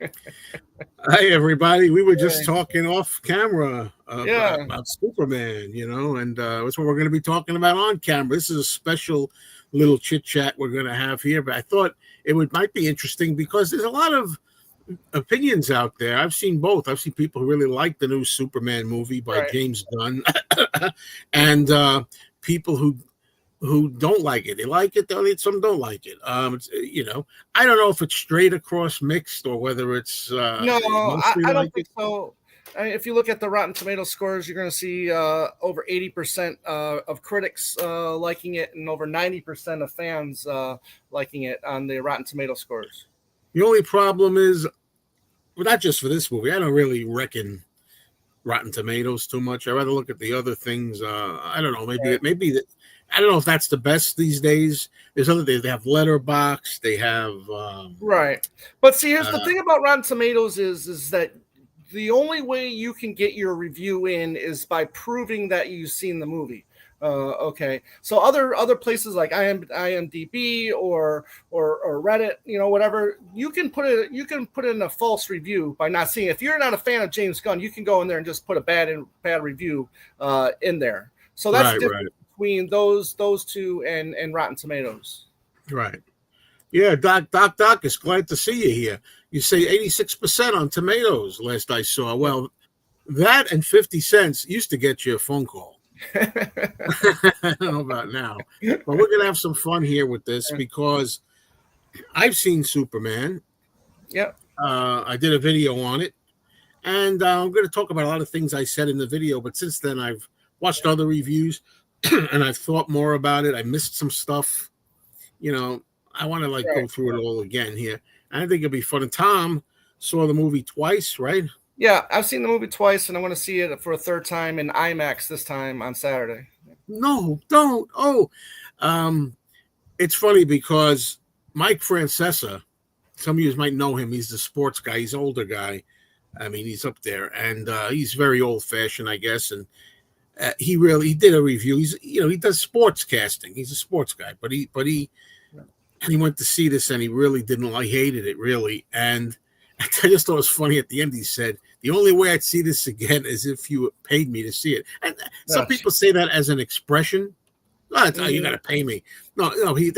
Hi, everybody. We were just talking off camera Yeah. about Superman, and that's what we're going to be talking about on camera. This is a special little chit chat we're going to have here, but I thought might be interesting because there's a lot of opinions out there. I've seen both. I've seen people who really like the new Superman movie by Right. James Gunn, and people who don't like it. They like it, some don't like it. I don't know if it's straight across mixed or whether it's No, mostly I like don't it. think so. If you look at the Rotten Tomato scores, you're going to see over 80% of critics liking it and over 90% of fans liking it on the Rotten Tomato scores. The only problem is, well, not just for this movie. I don't really reckon Rotten Tomatoes too much. I rather look at the other things. I don't know. Maybe that. I don't know if that's the best these days. There's other things. They have Letterboxd. They have Right. But see, here's the thing about Rotten Tomatoes is that the only way you can get your review in is by proving that you've seen the movie. Okay, so other places like IMDb or Reddit, whatever, you can put in a false review by not seeing it. If you're not a fan of James Gunn, you can go in there and just put a bad review in there. So that's the difference between those two and Rotten Tomatoes. Right. Yeah, Doc, it's glad to see you here. You say 86% on Tomatoes last I saw. Well, that and 50 cents used to get you a phone call. I don't know about now, but we're going to have some fun here with this because I've seen Superman. Yeah. I did a video on it, and I'm going to talk about a lot of things I said in the video, but since then I've watched other reviews and I've thought more about it. I missed some stuff. I want to go through it all again here. And I think it'll be fun. And Tom saw the movie twice, right? Yeah, I've seen the movie twice, and I want to see it for a third time in IMAX this time on Saturday. No, don't. Oh, it's funny because Mike Francesa, some of you might know him. He's the sports guy. He's an older guy. I mean, he's up there, and he's very old-fashioned, I guess. And he did a review. He does sports casting. He's a sports guy, but he went to see this, and he really didn't. He hated it really, and I just thought it was funny. At the end, he said, "The only way I'd see this again is if you paid me to see it." And some people say that as an expression. Oh, you got to pay me. No, he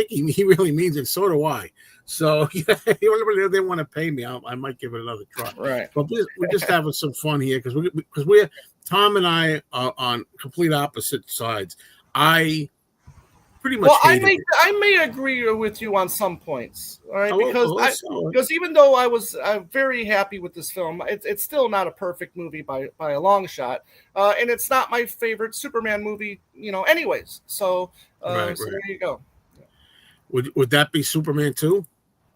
really means it. So do I. So whenever they want to pay me, I might give it another try. Right. But we're just having some fun here because we're Tom and I are on complete opposite sides. I pretty much. Well, I may agree with you on some points, all right? Because even though I'm very happy with this film, it's still not a perfect movie by a long shot, and it's not my favorite Superman movie, anyways. So, there you go. Would that be Superman 2?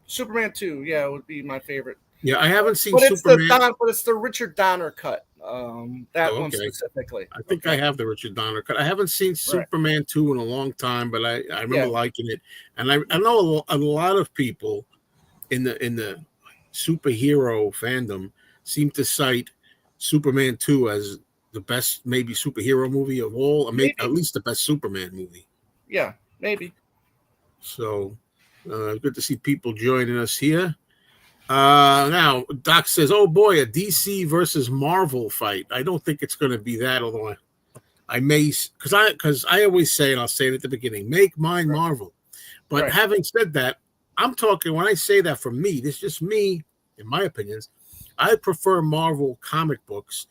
Superman 2, yeah, would be my favorite. Yeah, I haven't seen Superman. But it's the Richard Donner cut. One specifically. I think I have the Richard Donner cut. I haven't seen Superman 2 in a long time, but I remember liking it. And I know a lot of people in the superhero fandom seem to cite Superman 2 as the best maybe superhero movie of all, or maybe at least the best Superman movie. Yeah, maybe. So good to see people joining us here. Now Doc says, "Oh boy, a DC versus Marvel fight." I don't think it's going to be that, although I may, because I always say, and I'll say it at the beginning, make mine Marvel. But having said that, I'm talking, when I say that, for me, this is just me, in my opinions, I prefer Marvel comic books,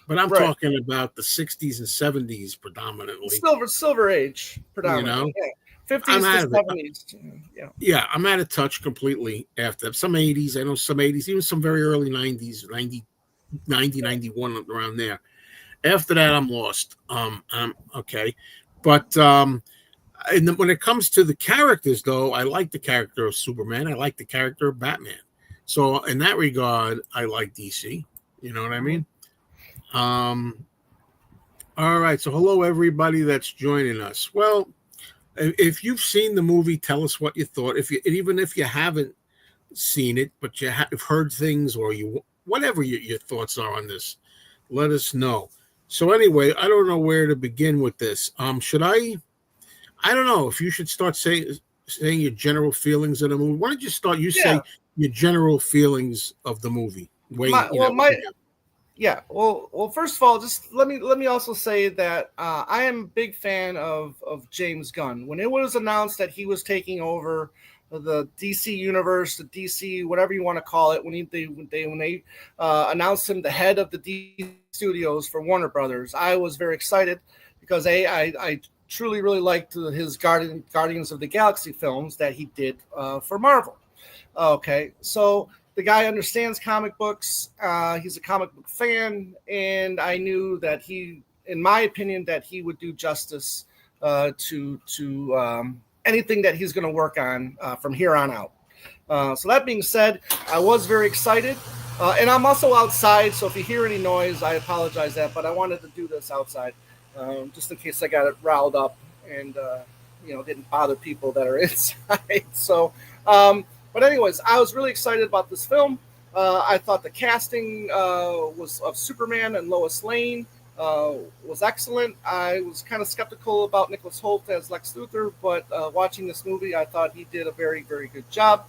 but I'm talking about the 60s and 70s predominantly. Silver Age, predominantly. Yeah. 50s to 70s. Yeah, I'm out of touch completely after some 80s. I know some 80s, even some very early 90s, 90, 91, around there. After that, I'm lost. Okay. But when it comes to the characters, though, I like the character of Superman. I like the character of Batman. So in that regard, I like DC. You know what I mean? All right. So hello, everybody that's joining us. Well, if you've seen the movie, tell us what you thought. Even if you haven't seen it, but you have heard things, or whatever your thoughts are on this, let us know. So anyway, I don't know where to begin with this. Should I don't know if you should start saying your general feelings of the movie. Why don't you start? You say your general feelings of the movie. Well, first of all, just let me also say that I am a big fan of James Gunn. When it was announced that he was taking over the DC universe, the DC whatever you want to call it, when they announced him the head of the DC studios for Warner Brothers, I was very excited because I truly really liked his Guardians of the Galaxy films that he did for Marvel. Okay, so the guy understands comic books. He's a comic book fan, and I knew that in my opinion, that he would do justice to anything that he's going to work on from here on out. So that being said, I was very excited, and I'm also outside. So if you hear any noise, I apologize that, but I wanted to do this outside just in case I got it riled up and didn't bother people that are inside. So. But anyways, I was really excited about this film. I thought the casting was of Superman and Lois Lane was excellent. I was kind of skeptical about Nicholas Hoult as Lex Luthor, but watching this movie, I thought he did a very, very good job.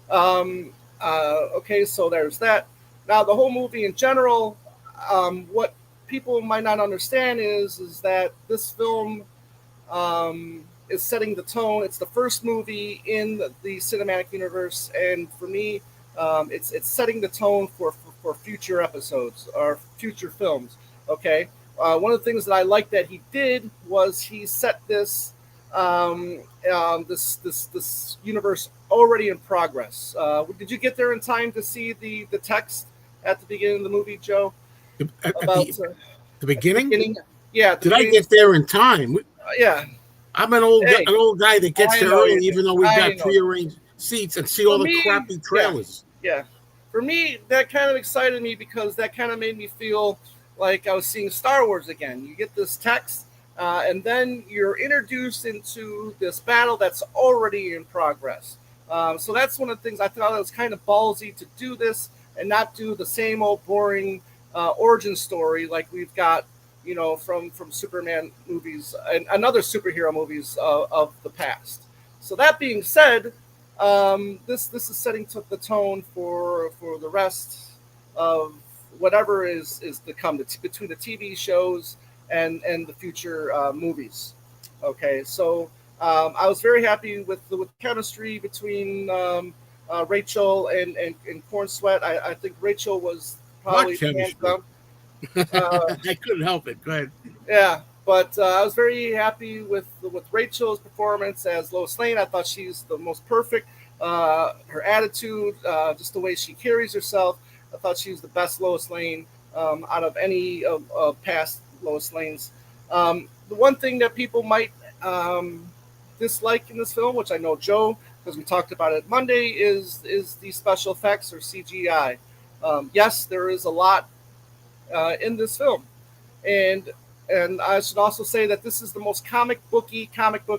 Okay, so there's that. Now, the whole movie in general, what people might not understand is that this film is setting the tone. It's the first movie in the cinematic universe, and for me, it's setting the tone for future episodes or future films. Okay, one of the things that I liked that he did was he set this this universe already in progress. Did you get there in time to see the text at the beginning of the movie, Joe? About the beginning? Yeah. Did I get there in time? Yeah. I'm an old guy that gets there early, even though we got prearranged seats and see all the crappy trailers. Yeah. For me, that kind of excited me because that kind of made me feel like I was seeing Star Wars again. You get this text, and then you're introduced into this battle that's already in progress. So that's one of the things I thought it was kind of ballsy to do this and not do the same old boring origin story like we've got, from Superman movies and other superhero movies of the past. So that being said, this is setting the tone for the rest of whatever is to come between the TV shows and the future movies. Okay, so I was very happy with the chemistry between Rachel and Corn Sweat. I think Rachel was probably hands down. I couldn't help it. Go ahead. Yeah, but I was very happy with Rachel's performance as Lois Lane. I thought she's the most perfect. Her attitude, just the way she carries herself, I thought she was the best Lois Lane out of any of past Lois Lanes. The one thing that people might dislike in this film, which I know Joe, because we talked about it Monday, is the special effects or CGI. Yes, there is a lot in this film, and I should also say that this is the most comic book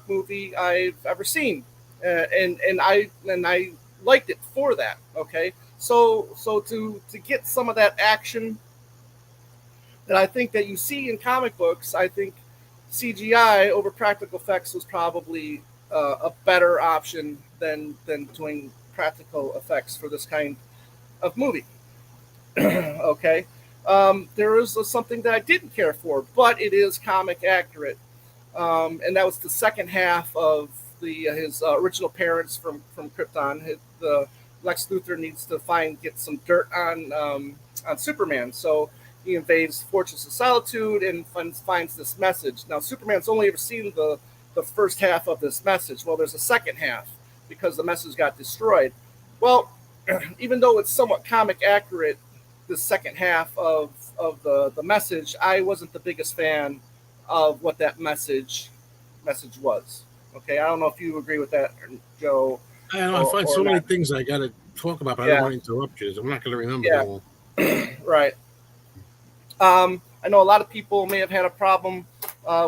movie I've ever seen, and I liked it for that. Okay, so to get some of that action that I think that you see in comic books, I think CGI over practical effects was probably a better option than doing practical effects for this kind of movie. Okay. There is something that I didn't care for, but it is comic accurate, and that was the second half of his original parents from Krypton. Lex Luthor needs to get some dirt on Superman, so he invades Fortress of Solitude and finds this message. Now, Superman's only ever seen the first half of this message. Well, there's a second half because the message got destroyed. Well, even though it's somewhat comic accurate, the second half of the message, I wasn't the biggest fan of what that message was. Okay, I don't know if you agree with that, Joe. I know, I find so many things I got to talk about, but I don't want to interrupt you. I'm not going to remember them all. Right. I know a lot of people may have had a problem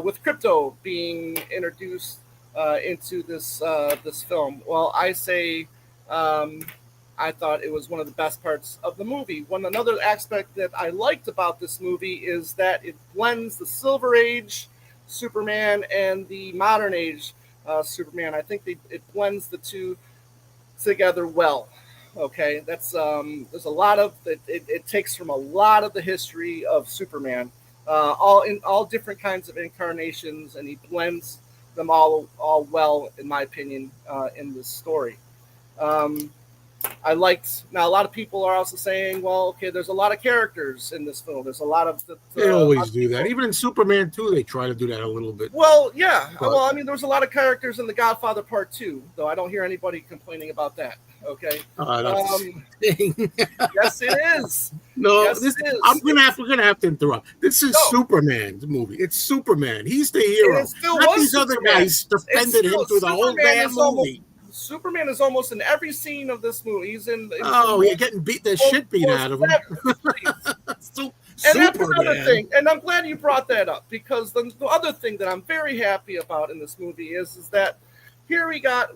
with Krypto being introduced into this film. Well, I say I thought it was one of the best parts of the movie. Another aspect that I liked about this movie is that it blends the Silver Age Superman and the modern age Superman. I think it blends the two together well. Okay, that's there's a lot of it takes from a lot of the history of Superman, all in all different kinds of incarnations, and he blends them all well, in my opinion, in this story. Um, I liked. Now, a lot of people are also saying, well, okay, there's a lot of characters in this film. There's a lot of They always do people. that. Even in Superman 2, they try to do that a little bit. Well, yeah. But, Well, I mean, there was a lot of characters in The Godfather Part 2, though I don't hear anybody complaining about that. Okay. that's the thing. Yes, it is. No, Yes, it is. we're gonna have to interrupt. This is No. Superman's movie. It's Superman. He's the hero. And it still Not was these other Superman. guys defended him through the whole Superman damn is almost- movie. Superman is almost in every scene of this movie. He's in. Oh, you're getting beat the shit beat out of him. And that's another Superman. thing, and I'm glad you brought that up, because the other thing that I'm very happy about in this movie is that here we got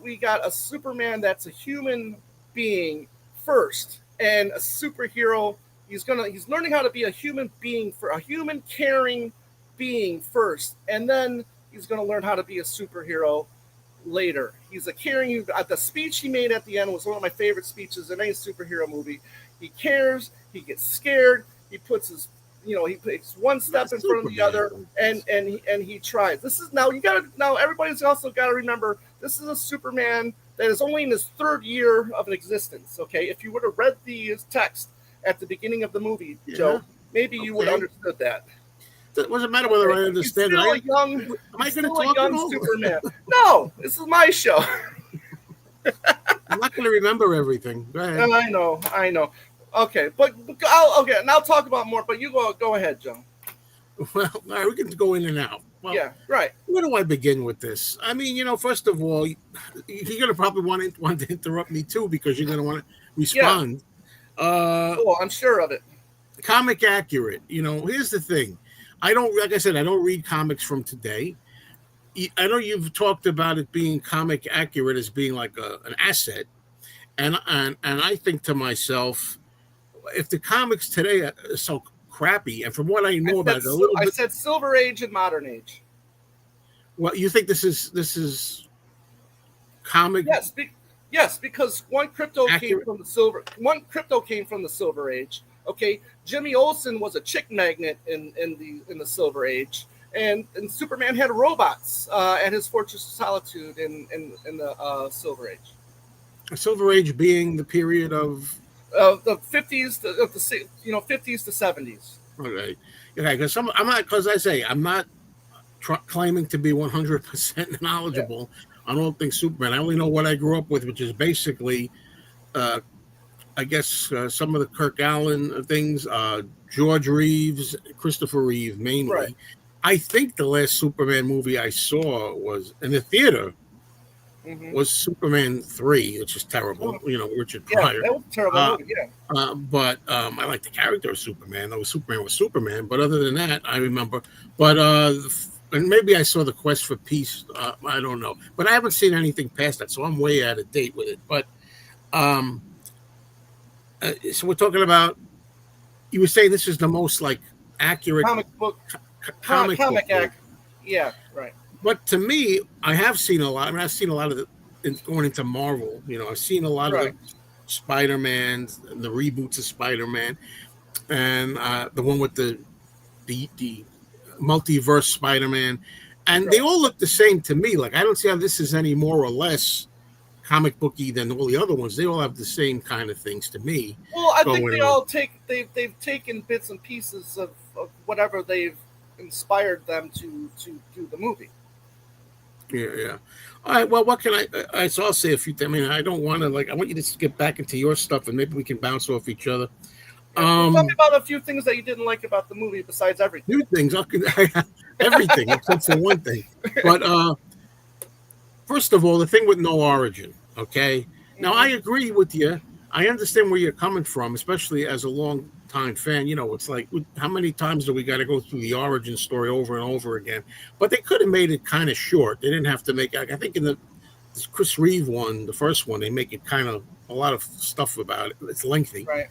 a Superman that's a human being first, and a superhero. He's learning how to be a human being, for a human caring being first, and then he's gonna learn how to be a superhero later. He's a caring. The speech he made at the end was one of my favorite speeches in any superhero movie. He cares. He gets scared. He puts his, he takes one step in front of the other, and he tries. This is now everybody's also got to remember, this is a Superman that is only in his third year of an existence. Okay, if you would have read the text at the beginning of the movie, Joe, maybe you would have understood that. It doesn't matter whether I understand it. Am I going to talk young Superman? No, this is my show. I'm not going to remember everything. Go ahead. I know. Okay, but I'll talk about more. But you go ahead, Joe. Well, all right, we can go in and out. Well, yeah, right. Where do I begin with this? I mean, first of all, you're going to probably want to interrupt me too, because you're going to want to respond. Yeah. I'm sure of it. Comic accurate. Here's the thing. Like I said, I don't read comics from today. I know you've talked about it being comic accurate as being like an asset, and I think to myself, if the comics today are so crappy, and from what I know about it, I said Silver Age and Modern Age. Well, you think this is comic? Yes, because one crypto came from the Silver Age. Okay, Jimmy Olsen was a chick magnet in the Silver Age, and Superman had robots at his Fortress of Solitude in the Silver Age. The Silver Age being the period of the 50s, of the 50s to 70s. Okay, because I'm not, because I say I'm not claiming to be 100% knowledgeable on all things Superman. I only know what I grew up with, which is basically. I guess some of the Kirk Allen things, George Reeves, Christopher Reeve mainly. Right. I think the last Superman movie I saw was in the theater was Superman 3, which is terrible. Richard Pryor. Yeah, that was a terrible movie. Yeah. But I like the character of Superman. Though Superman was Superman. But other than that, I remember. But and maybe I saw The Quest for Peace. I don't know. But I haven't seen anything past that, so I'm way out of date with it. But so we're talking about. You were saying this is the most like accurate comic book. Yeah, right. But to me, I have seen a lot. I mean, I've seen a lot of going into Marvel. I've seen a lot of the Spider-Man, the reboots of Spider-Man, and the one with the multiverse Spider-Man, and they all look the same to me. Like I don't see how this is any more or less comic booky than all the other ones. They all have the same kind of things to me. Well, I think they all they've taken bits and pieces of whatever they've inspired them to do the movie. Yeah. All right. Well, what can so I'll say a few things. I mean, I don't want to I want you to get back into your stuff, and maybe we can bounce off each other. Tell me about a few things that you didn't like about the movie besides everything. Few things. Everything except for one thing. But first of all, the thing with no origin. Okay. Now I agree with you. I understand where you're coming from, especially as a long-time fan. It's like, how many times do we got to go through the origin story over and over again? But they could have made it kind of short. They didn't have to make. I think in the Chris Reeve one, the first one, they make it kind of a lot of stuff about it. It's lengthy. Right.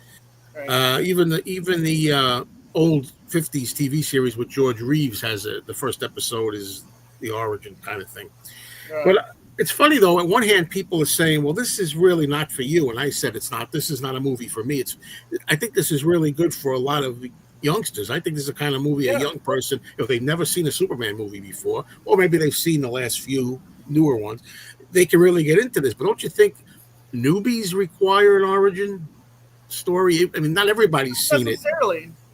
Even the old 50s TV series with George Reeves has the first episode is the origin kind of thing. Right. It's funny though. On one hand, people are saying, "Well, this is really not for you," and I said, "It's not. This is not a movie for me." I think this is really good for a lot of youngsters. I think this is the kind of movie a young person, if they've never seen a Superman movie before, or maybe they've seen the last few newer ones, they can really get into this. But don't you think newbies require an origin story? I mean, not everybody's seen it.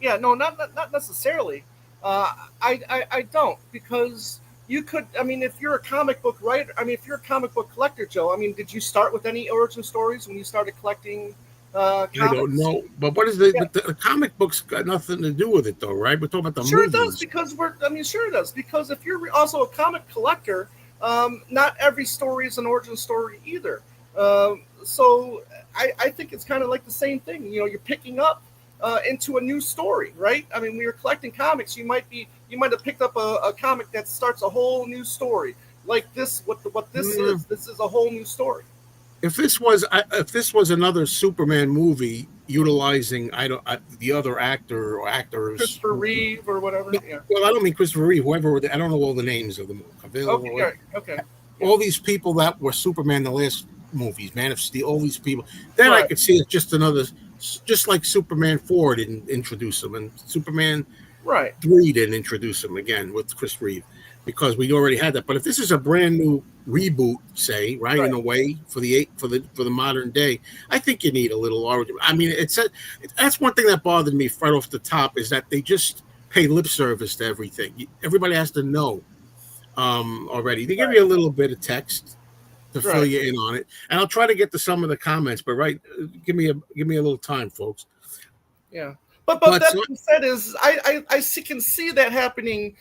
Yeah, no, not necessarily. I don't, because you could. I mean, if you're a comic book writer, I mean, if you're a comic book collector, Joe, I mean, did you start with any origin stories when you started collecting comics? I don't know, but what is but the comic books got nothing to do with it, though, right? We're talking about the sure movies. It does, because sure it does, because if you're also a comic collector, not every story is an origin story either. So I think it's kind of like the same thing. You know, you're picking up into a new story, right? I mean, when you're collecting comics, you might have picked up a comic that starts a whole new story, like this. What this is? This is a whole new story. If this was another Superman movie utilizing the other actor or actors, Christopher Reeve or whatever. Yeah. Well, I don't mean Christopher Reeve. Whoever, I don't know all the names of them. Okay. All these people that were Superman the last movies, Man of Steel, all these people. Then I could see it just like Superman 4 didn't introduce them, and Superman 3 didn't introduce them again with Chris Reeve, because we already had that. But if this is a brand new reboot, say, in a way for the modern day, I think you need a little origin. I mean, that's one thing that bothered me right off the top, is that they just pay lip service to everything. Everybody has to know already. They give you a little bit of text to fill you in on it, and I'll try to get to some of the comments. But give me a little time, folks. Yeah. But that being said, is I can see that happening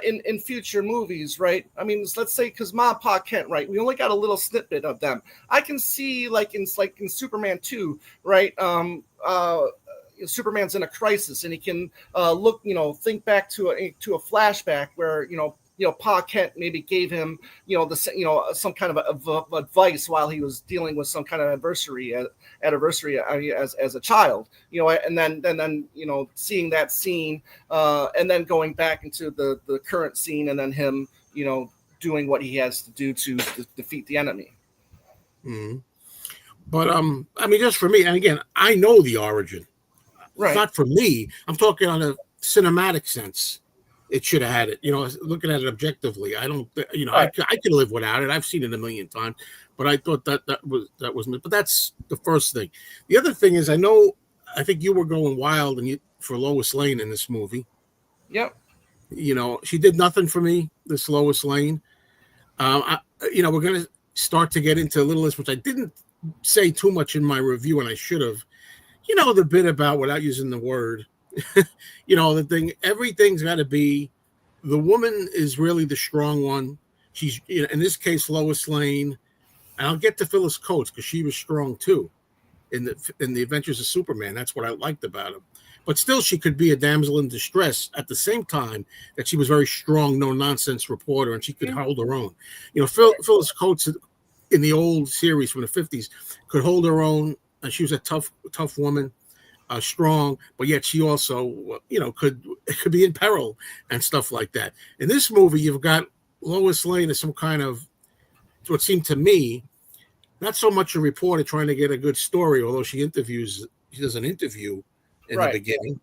in future movies, right? I mean, let's say, because Ma and Pa Kent, right? We only got a little snippet of them. I can see like in Superman 2, right? Superman's in a crisis, and he can think back to a flashback where Pa Kent maybe gave him some kind of advice while he was dealing with some kind of adversity as a child, and then seeing that scene, and then going back into the current scene, and then him doing what he has to do to defeat the enemy. Mm-hmm. But I mean, just for me, and again, I know the origin. Right. It's not for me. I'm talking on a cinematic sense. It should have had it. Looking at it objectively, I don't. I could live without it. I've seen it a million times, but I thought that was. But that's the first thing. The other thing is, I think you were going wild for Lois Lane in this movie. Yep. She did nothing for me. This Lois Lane. We're going to start to get into a little list, which I didn't say too much in my review, and I should have. The bit about, without using the word. The thing, everything's got to be, the woman is really the strong one. She's, in this case, Lois Lane, and I'll get to Phyllis Coates, because she was strong too in the Adventures of Superman. That's what I liked about him. But still, she could be a damsel in distress at the same time that she was very strong, no nonsense reporter, and she could hold her own. Phyllis Coates in the old series from the 50s could hold her own, and she was a tough woman. Strong, but yet she also, could be in peril and stuff like that. In this movie, you've got Lois Lane as some kind of, what seemed to me, not so much a reporter trying to get a good story, although she does an interview in the beginning.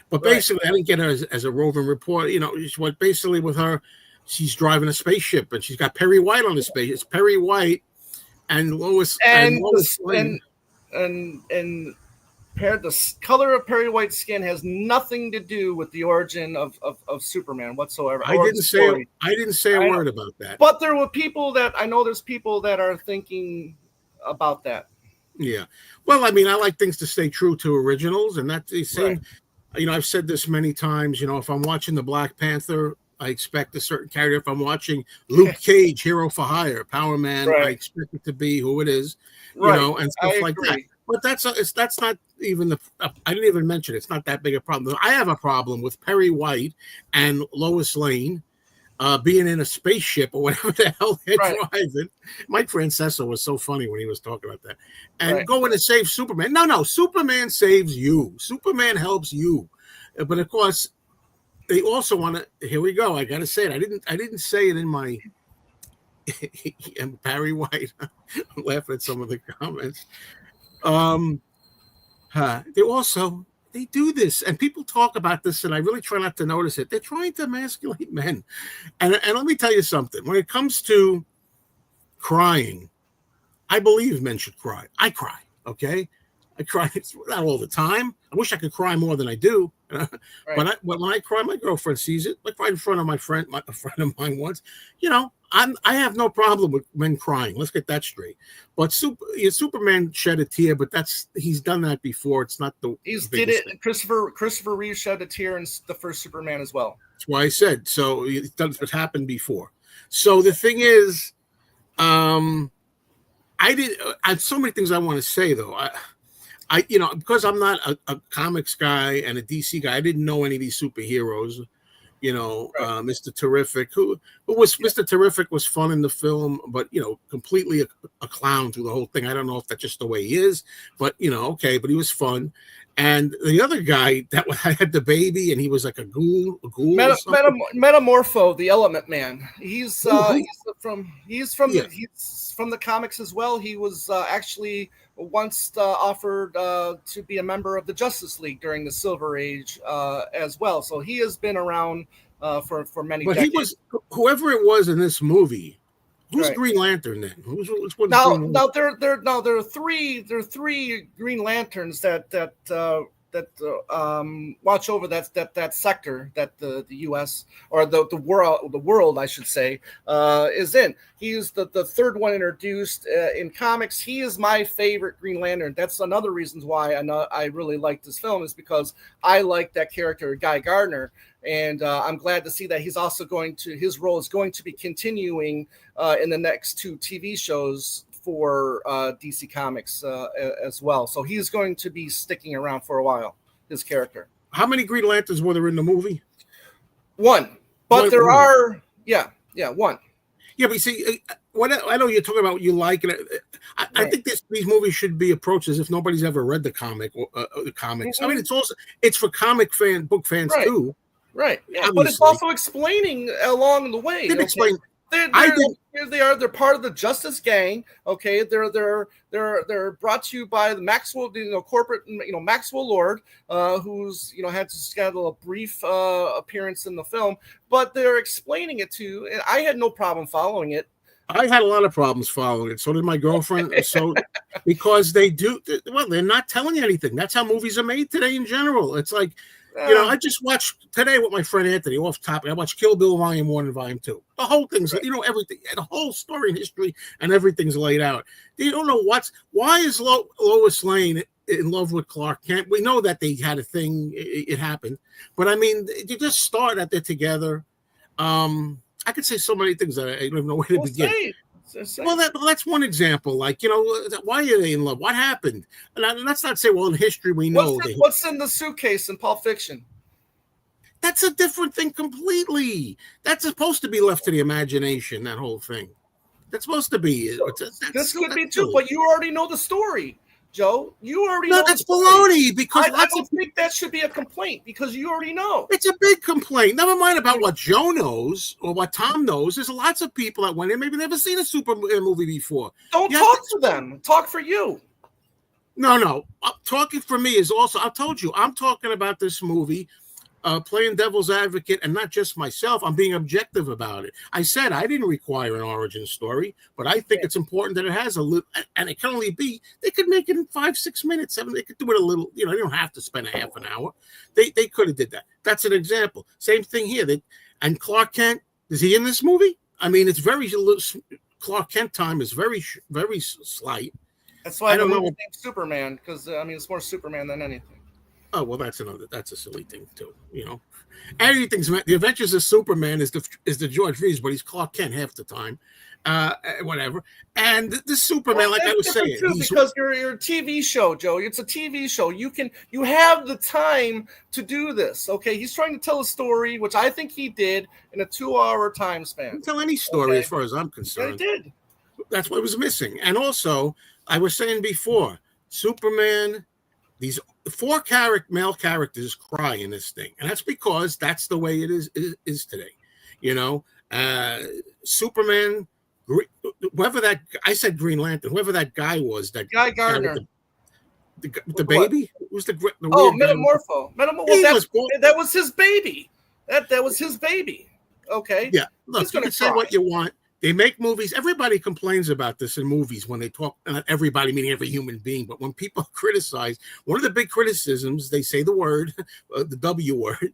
But basically, I didn't get her as a roving reporter. What basically with her, she's driving a spaceship, and she's got Perry White on the spaceship. It's Perry White and Lois Lane. And the color of Perry White's skin has nothing to do with the origin of Superman whatsoever. I didn't say a word about that. But there were people that I know. There's people that are thinking about that. Yeah. Well, I mean, I like things to stay true to originals, and that's the same. Right. I've said this many times. If I'm watching the Black Panther, I expect a certain character. If I'm watching Luke Cage, Hero for Hire, Power Man, I expect it to be who it is. And stuff like that. But that's not even I didn't even mention it. It's not that big a problem. I have a problem with Perry White and Lois Lane being in a spaceship or whatever the hell they're driving. Mike Francesa was so funny when he was talking about that. And going to save Superman. No, Superman saves you. Superman helps you. But of course, they also want to. Here we go. I got to say it. I didn't say it in my and Barry White. I'm laughing at some of the comments. Um, they also they do this, and people talk about this, and I really try not to notice it. They're trying to emasculate men, and let me tell you something. When it comes to crying, I believe men should cry. I cry, okay? I cry. It's not all the time. I wish I could cry more than I do. Right. But when I cry, my girlfriend sees it. Like right in front of a friend of mine once. I have no problem with men crying. Let's get that straight. But Superman shed a tear, but he's done that before. It's not the He's did biggest it. thing. Christopher Reeve shed a tear in the first Superman as well. That's why I said so. It happened before. So the thing is, I have so many things I want to say though. Because I'm not a comics guy and a DC guy, I didn't know any of these superheroes. Right. Mr. Terrific, who was Mr. Terrific was fun in the film, but completely a clown through the whole thing. I don't know if that's just the way he is, but okay, but he was fun. And the other guy that had the baby, and he was like a ghoul or something. Metamorpho, the Element Man. He's Who? he's from Yeah, the comics as well. He was actually once offered to be a member of the Justice League during the Silver Age as well. So he has been around for many but he decades. was whoever it was in this movie. Who's Right. Green Lantern then? Who's what Now, Green now there are three Green Lanterns that watch over that sector that the U.S. or the world I should say is in. He's the third one introduced in comics. He is my favorite Green Lantern. That's another reason why I really like this film is because I like that character Guy Gardner. And I'm glad to see that his role is going to be continuing in the next two TV shows for DC Comics as well. So he's going to be sticking around for a while, his character. How many Green Lanterns were there in the movie? One. But One. there are, one. Yeah, but you see, I know you're talking about what you like, and I Right. think these movies should be approached as if nobody's ever read the comics. I mean, it's for book fans Right. too. Right. Yeah. Obviously. But it's also explaining along the way. Didn't Okay? explain. Here they are. They're part of the Justice Gang. Okay, they're brought to you by the Maxwell, corporate, Maxwell Lord, who's had just got a little brief appearance in the film, but they're explaining it to you, and I had no problem following it. I had a lot of problems following it. So did my girlfriend. So because they're not telling you anything. That's how movies are made today in general. It's like. I just watched today with my friend Anthony off topic. I watched Kill Bill Volume 1 and Volume 2. The whole thing's, Right. Everything, the whole story and history and everything's laid out. You don't know why is Lois Lane in love with Clark Kent? We know that they had a thing. It happened. But I mean, you just start that they're together. I could say so many things that I don't even know where to begin. Well, that's one example. Like, why are they in love? What happened? And let's not say, well, in history, we know. What's in the suitcase in Pulp Fiction? That's a different thing completely. That's supposed to be left to the imagination, that whole thing. That's supposed to be. This could be too, but you already know the story, Joe. You already know. No, that's baloney because I don't think that should be a complaint because you already know. It's a big complaint. Never mind about what Joe knows or what Tom knows. There's lots of people that went in, maybe never seen a Superman movie before. Don't talk to them. Talk for you. No. Talking for me is also, I told you, I'm talking about this movie, playing devil's advocate, and not just myself. I'm being objective about it. I said I didn't require an origin story, but I think it's important that it has a little, and it can only be, they could make it in 5-6 minutes, 7, they could do it a little, they don't have to spend a half an hour. They could have did that. That's an example. Same thing here. And Clark Kent, is he in this movie? I mean, it's very, Clark Kent time is very, very slight. That's why I don't know. Superman, because it's more Superman than anything. Oh, well, that's a silly thing too, Anything's the Adventures of Superman is the George Reeves, but he's Clark Kent half the time, whatever. And the Superman, like I was saying, because you're a TV show, Joe. It's a TV show. You have the time to do this. Okay, he's trying to tell a story, which I think he did in a 2-hour time span. He can tell any story as far as I'm concerned. Yeah, he did. That's what was missing. And also, I was saying before, Superman. These 4 male characters cry in this thing, and that's because that's the way it is today. Superman Whoever that, I said Green Lantern, whoever that guy was, that Guy guy Gardner. with the baby, who's the weird Metamorpho. Well, that was his baby. That was his baby. Okay. Yeah, look, you can say what you want. They make movies. Everybody complains about this in movies when they talk. Not everybody, meaning every human being, but when people criticize, one of the big criticisms, they say the word, the W word,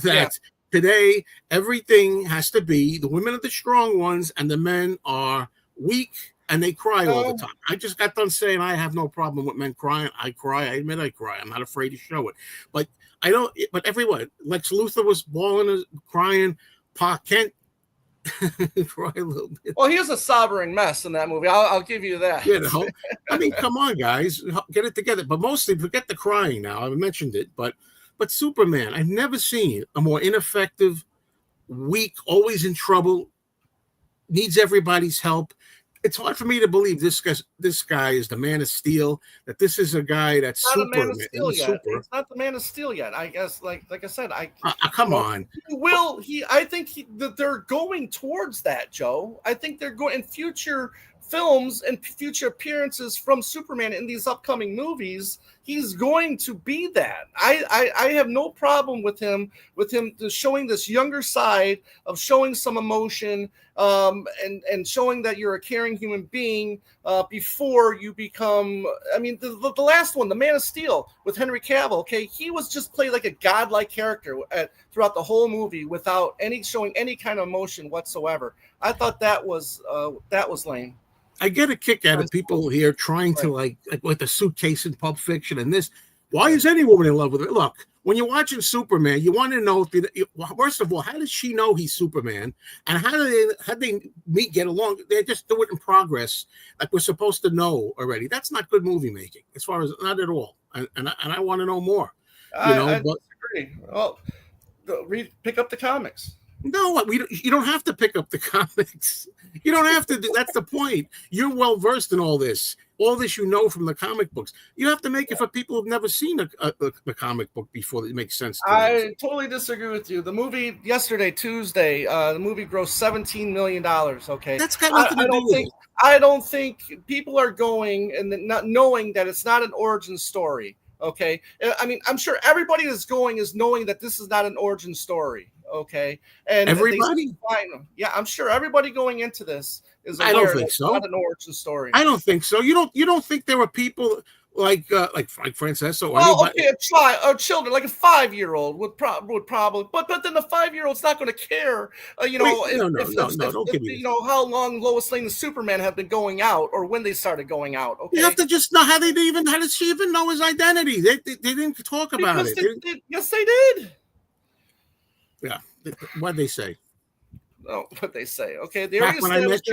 that today everything has to be the women are the strong ones and the men are weak and they cry all the time. I just got done saying I have no problem with men crying. I cry. I admit I cry. I'm not afraid to show it. But I don't. But everyone, Lex Luthor was bawling, crying. Pa Kent. Cry a little bit. Well, he was a sobbing mess in that movie. I'll give you that. You know, I mean, come on, guys, get it together. But mostly, forget the crying now. I mentioned it, but Superman. I've never seen a more ineffective, weak, always in trouble, needs everybody's help. It's hard for me to believe this guy is the Man of Steel. That this is a guy that's not super. Man of Steel yet. It's not the Man of Steel yet. I guess, like I said, come on. I think that they're going towards that, Joe. I think they're going in future films and future appearances from Superman in these upcoming movies. He's going to be that. I have no problem with him showing this younger side of showing some emotion, and showing that you're a caring human being before you become. I mean, the last one, the Man of Steel with Henry Cavill. Okay, he was just played like a godlike character throughout the whole movie without showing any kind of emotion whatsoever. I thought that was lame. I get a kick out of people here trying to like with the suitcase in Pulp Fiction and this. Why is any woman in love with it? Look, when you're watching Superman, you want to know first of all, how does she know he's Superman, and how they get along? They just do it in progress, like we're supposed to know already. That's not good movie making, as far as not at all. And I want to know more. I disagree. Well, pick up the comics. No, you don't have to pick up the comics. You don't have to. That's the point. You're well versed in all this. All this you know from the comic books. You have to make it for people who've never seen a comic book before that makes sense to them. I totally disagree with you. The movie yesterday, Tuesday, the movie grossed $17 million. Okay, that's got nothing to do with it. I don't think people are going and not knowing that it's not an origin story. Okay, I mean, I'm sure everybody is knowing that this is not an origin story. Okay, and everybody, yeah, I'm sure everybody going into this is. I don't think so. Not an origin story. I don't think so. You don't think there were people like Frank Francesa? Well, okay, a children like a 5-year-old would probably, but then the 5-year-old's not going to care. No, don't give me. How long Lois Lane and Superman have been going out, or when they started going out. Okay, you have to just know how did she even know his identity? They didn't talk about it. Yes, they did. Yeah, what'd they say? Oh, what they say? Okay, they already established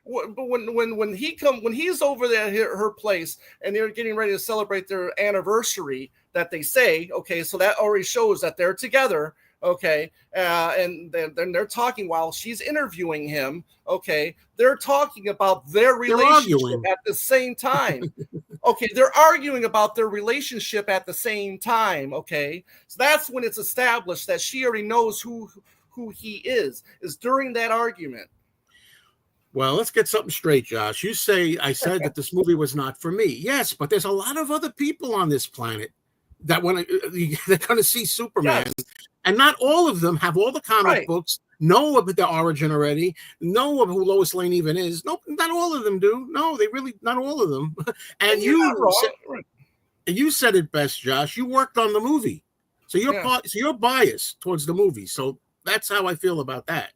when he's over there at her place and they're getting ready to celebrate their anniversary. That they say, okay, so that already shows that they're together. Okay, and then they're talking while she's interviewing him. Okay, they're talking about their relationship at the same time. Okay, they're arguing about their relationship at the same time. Okay, so that's when it's established that she already knows who he is during that argument. Well, let's get something straight, Josh. You say I said that this movie was not for me. Yes, but there's a lot of other people on this planet that they're going to see Superman. Yes. And not all of them have all the comic books, know of the origin already, know of who Lois Lane even is. No, not all of them do. No, they really, not all of them. And you said it best, Josh. You worked on the movie. So you're biased towards the movie. So that's how I feel about that.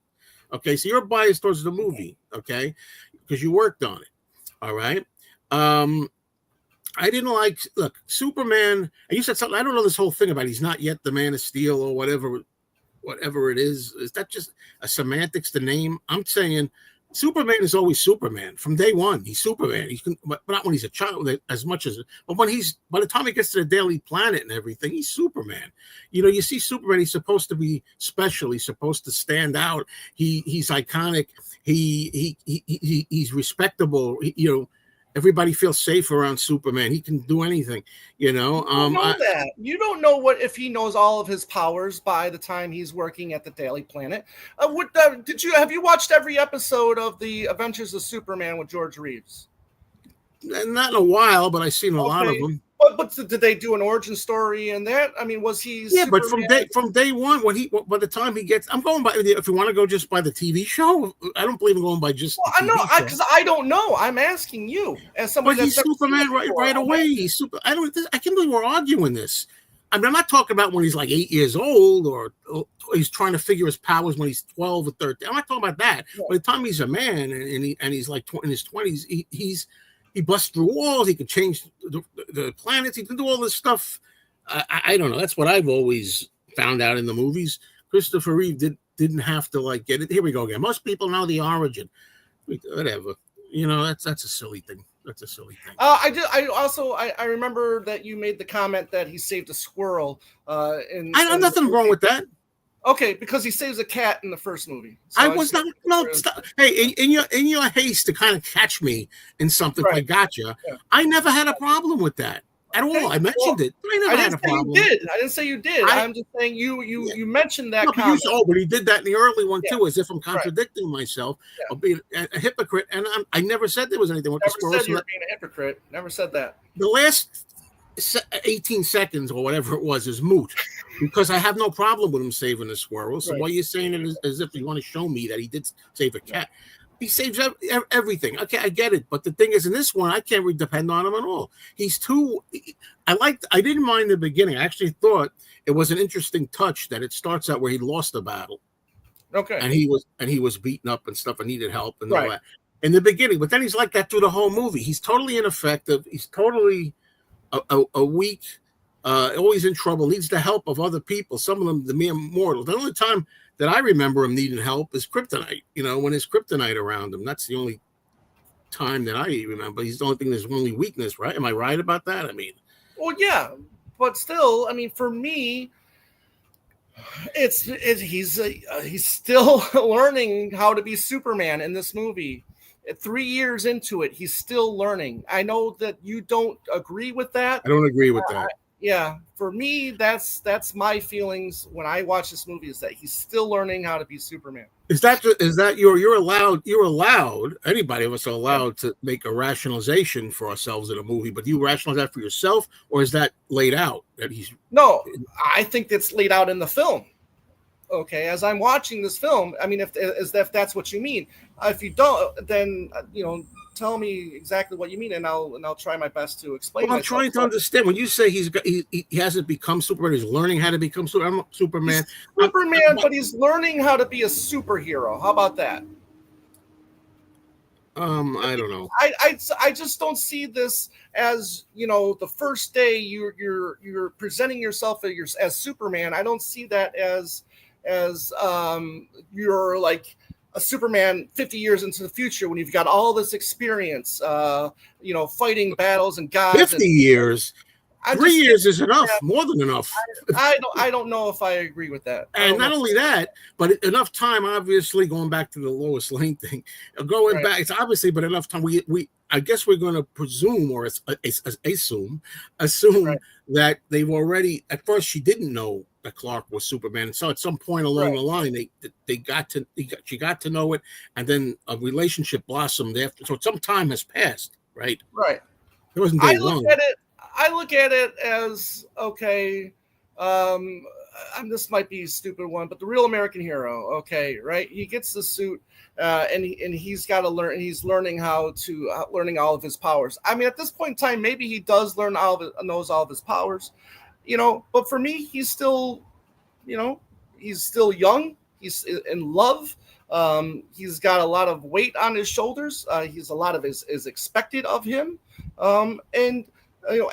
Okay, so you're biased towards the movie, okay, because you worked on it. All right. I didn't look, Superman, and you said something, I don't know this whole thing about he's not yet the Man of Steel or whatever it is. Is that just a semantics, the name? I'm saying Superman is always Superman from day one. He's Superman. But not when he's a child as much as, but by the time he gets to the Daily Planet and everything, he's Superman. You see Superman, he's supposed to be special. He's supposed to stand out. He's iconic. He's respectable. everybody feels safe around Superman. He can do anything, you know. You don't know that. You don't know what if he knows all of his powers by the time he's working at the Daily Planet. Have you watched every episode of the Adventures of Superman with George Reeves? Not in a while, but I've seen a lot of them. But did they do an origin story in that? I mean, was he? Yeah, Superman? but from day one, by the time he gets, I'm going by. If you want to go just by the TV show, I don't believe in going by just. Well, I know because I don't know. I'm asking you as somebody. But he's Superman right away. He's super. I can't believe we're arguing this. I mean, I'm not talking about when he's like 8 years old or he's trying to figure his powers when he's 12 or 13. I'm not talking about that. Yeah. By the time he's a man and he's like in his 20s, he busts through walls. He can change the planets. He can do all this stuff. I don't know. That's what I've always found out in the movies. Christopher Reeve didn't have to like get it. Here we go again. Most people know the origin. Whatever. You know, that's a silly thing. That's a silly thing. I remember that you made the comment that he saved a squirrel. I have nothing wrong with that. Okay, because he saves a cat in the first movie. So I was not. No, stop. Hey, in your haste to kind of catch me in something, right. I gotcha. Yeah. I never had a problem with that at all. I mentioned it. But I never had a problem. You did. I didn't say you did. I'm just saying you mentioned that. No, but he did that in the early one too, as if I'm contradicting myself or being a hypocrite. And I never said there was anything with the squirrel. Never said you were being a hypocrite. Never said that. The last 18 seconds or whatever it was is moot because I have no problem with him saving the squirrel. So why are you saying it as if you want to show me that he did save a cat? He saves everything. Okay, I get it. But the thing is, in this one, I can't really depend on him at all. He's too. I didn't mind the beginning. I actually thought it was an interesting touch that it starts out where he lost the battle. Okay. And he was beaten up and stuff and needed help and all that in the beginning. But then he's like that through the whole movie. He's totally ineffective. He's totally a weak, always in trouble, needs the help of other people. Some of them, the mere mortal. The only time that I remember him needing help is Kryptonite. You know, when there's Kryptonite around him, that's the only time that I remember. He's the only thing. There's only weakness, right? Am I right about that? I mean, well, yeah, but still, I mean, for me, he's still learning how to be Superman in this movie. 3 years into it, he's still learning. I know that you don't agree with that. I don't agree with that. Yeah, for me, that's my feelings when I watch this movie is that he's still learning how to be Superman. Is that you're allowed, anybody of us are allowed to make a rationalization for ourselves in a movie, but do you rationalize that for yourself, or is that laid out that he's? No, I think that's laid out in the film. Okay, as I'm watching this film, I mean, if that's what you mean, if you don't, then tell me exactly what you mean, and I'll try my best to explain. Well, I'm trying to understand when you say he hasn't become Superman. He's learning how to become Superman. He's Superman, but he's learning how to be a superhero. How about that? I don't know. I just don't see this as the first day you're presenting yourself as Superman. I don't see that as you're like a Superman 50 years into the future when you've got all this experience, fighting battles and gods. 50 years. 3 years is enough, more than enough. I don't know if I agree with that. And not only that, but enough time, obviously, going back to the Lois Lane thing, back, it's obviously, but enough time. I guess we're going to presume or assume that they've already, at first she didn't know that Clark was Superman. So at some point along the line, she got to know it, and then a relationship blossomed after. So some time has passed, right? Right. It wasn't very long. I look at it as okay. This might be a stupid one, but the real American hero. Okay, right? He gets the suit, and he's got to learn. He's learning how to learning all of his powers. I mean, at this point in time, maybe he does knows all of his powers, But for me, he's still, he's still young. He's in love. He's got a lot of weight on his shoulders. He's a lot of is expected of him, and.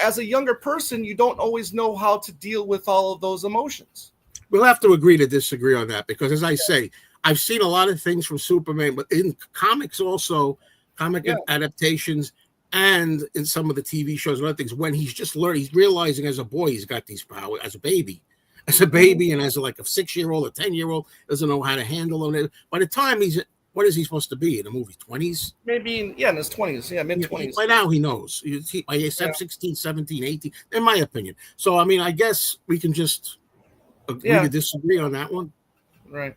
As a younger person, you don't always know how to deal with all of those emotions. We'll have to agree to disagree on that because, as I say, I've seen a lot of things from Superman, but in comics also, adaptations, and in some of the TV shows and other things, when he's just learning, he's realizing as a boy he's got these powers as a baby. And as a 6-year-old, a 10-year-old, doesn't know how to handle them. By the time he's what is he supposed to be in the movie? 20s? Maybe in his 20s. Yeah, mid-20s. By now he knows. By 16, 17, 18, in my opinion. So, I mean, I guess we can just agree to disagree on that one. Right.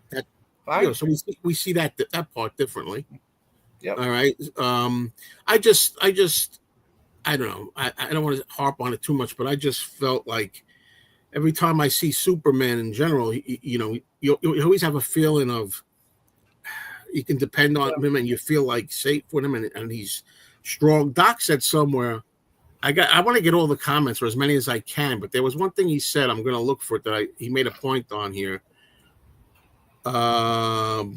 So we see that part differently. Yep. All right. I don't know. I don't want to harp on it too much, but I just felt like every time I see Superman in general, you always have a feeling of you can depend on him and you feel like safe with him and he's strong. Doc said somewhere, I want to get all the comments or as many as I can, but there was one thing he said, I'm going to look for it he made a point on here. Well,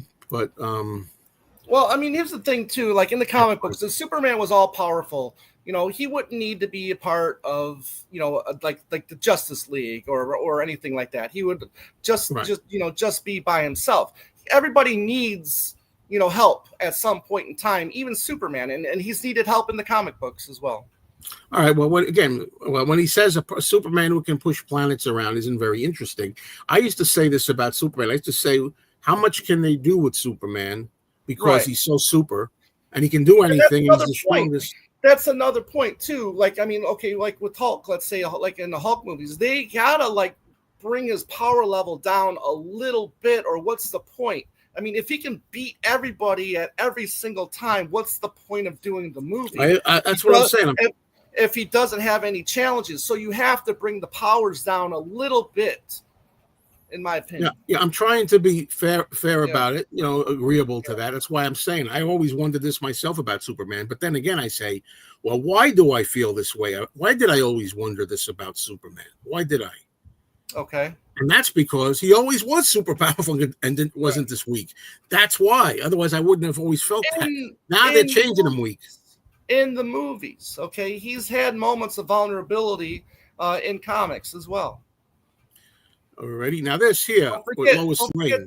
I mean, here's the thing too, like in the comic books, the Superman was all powerful. He wouldn't need to be a part of, like the Justice League or anything like that. He would just be by himself. Everybody needs, help at some point in time, even Superman, and he's needed help in the comic books as well. All right. Well, when he says a Superman who can push planets around isn't very interesting. I used to say this about Superman. I used to say, how much can they do with Superman because he's so super and he can do anything. He's the strongest. That's another point too. Like, I mean, okay, like with Hulk, let's say, like in the Hulk movies, they gotta like bring his power level down a little bit, or what's the point? I mean, if he can beat everybody at every single time, what's the point of doing the movie? That's what I'm saying. If he doesn't have any challenges, so you have to bring the powers down a little bit, in my opinion. Yeah, I'm trying to be fair about it, agreeable to that. That's why I'm saying I always wondered this myself about Superman. But then again, I say, well, why do I feel this way? Why did I always wonder this about Superman? Why did I? Okay. And that's because he always was super powerful and wasn't this weak. That's why. Otherwise, I wouldn't have always felt that. Now they're changing him weak. In the movies, okay? He's had moments of vulnerability in comics as well. Alrighty. Now this here Don't with Lois Lane.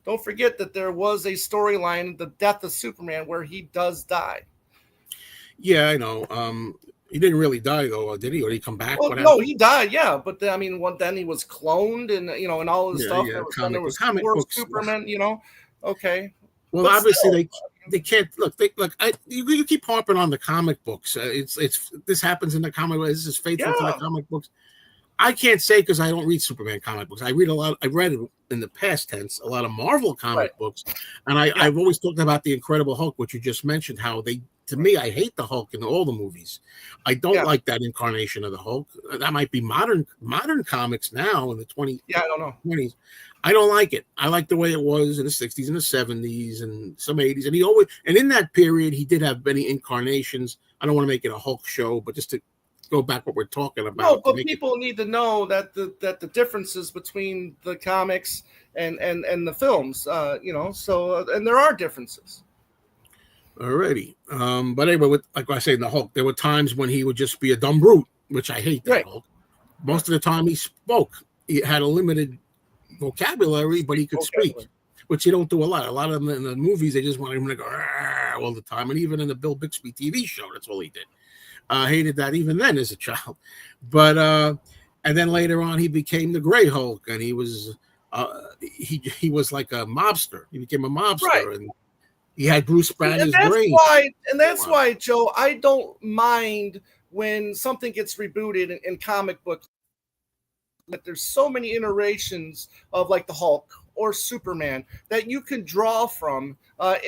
Don't forget that there was a storyline, The Death of Superman, where he does die. Yeah, I know. He didn't really die though, did he? Or did he come back? Well, no, he died. Yeah, but then he was cloned and and all this stuff. Yeah, there was comic books. Superman. Okay. Well, but obviously they can't look. You keep harping on the comic books. This happens in the comic books. This is faithful to the comic books. I can't say because I don't read Superman comic books. I read a lot. I read in the past tense a lot of Marvel comic books, and I've always talked about the Incredible Hulk, which you just mentioned. To me, I hate the Hulk in all the movies. I don't like that incarnation of the Hulk. That might be modern comics now in the 20s. Yeah, I don't know. 20s. I don't like it. I like the way it was in the 60s and the 70s and some 80s. And in that period, he did have many incarnations. I don't want to make it a Hulk show, but just to go back what we're talking about. No, but people need to know that the differences between the comics and the films, so and there are differences. Alrighty. But anyway, like I say in the Hulk, there were times when he would just be a dumb brute, which I hate that Hulk. Most of the time he spoke. He had a limited vocabulary, but he could speak, which you don't do a lot. A lot of them in the movies, they just want him to go all the time. And even in the Bill Bixby TV show, that's all he did. Hated that even then as a child. But and then later on he became the Gray Hulk, and he was he was like a mobster. He became a mobster, and he had Bruce Banner's brain. That's why, Joe, I don't mind when something gets rebooted in comic books. That there's so many iterations of like the Hulk or Superman that you can draw from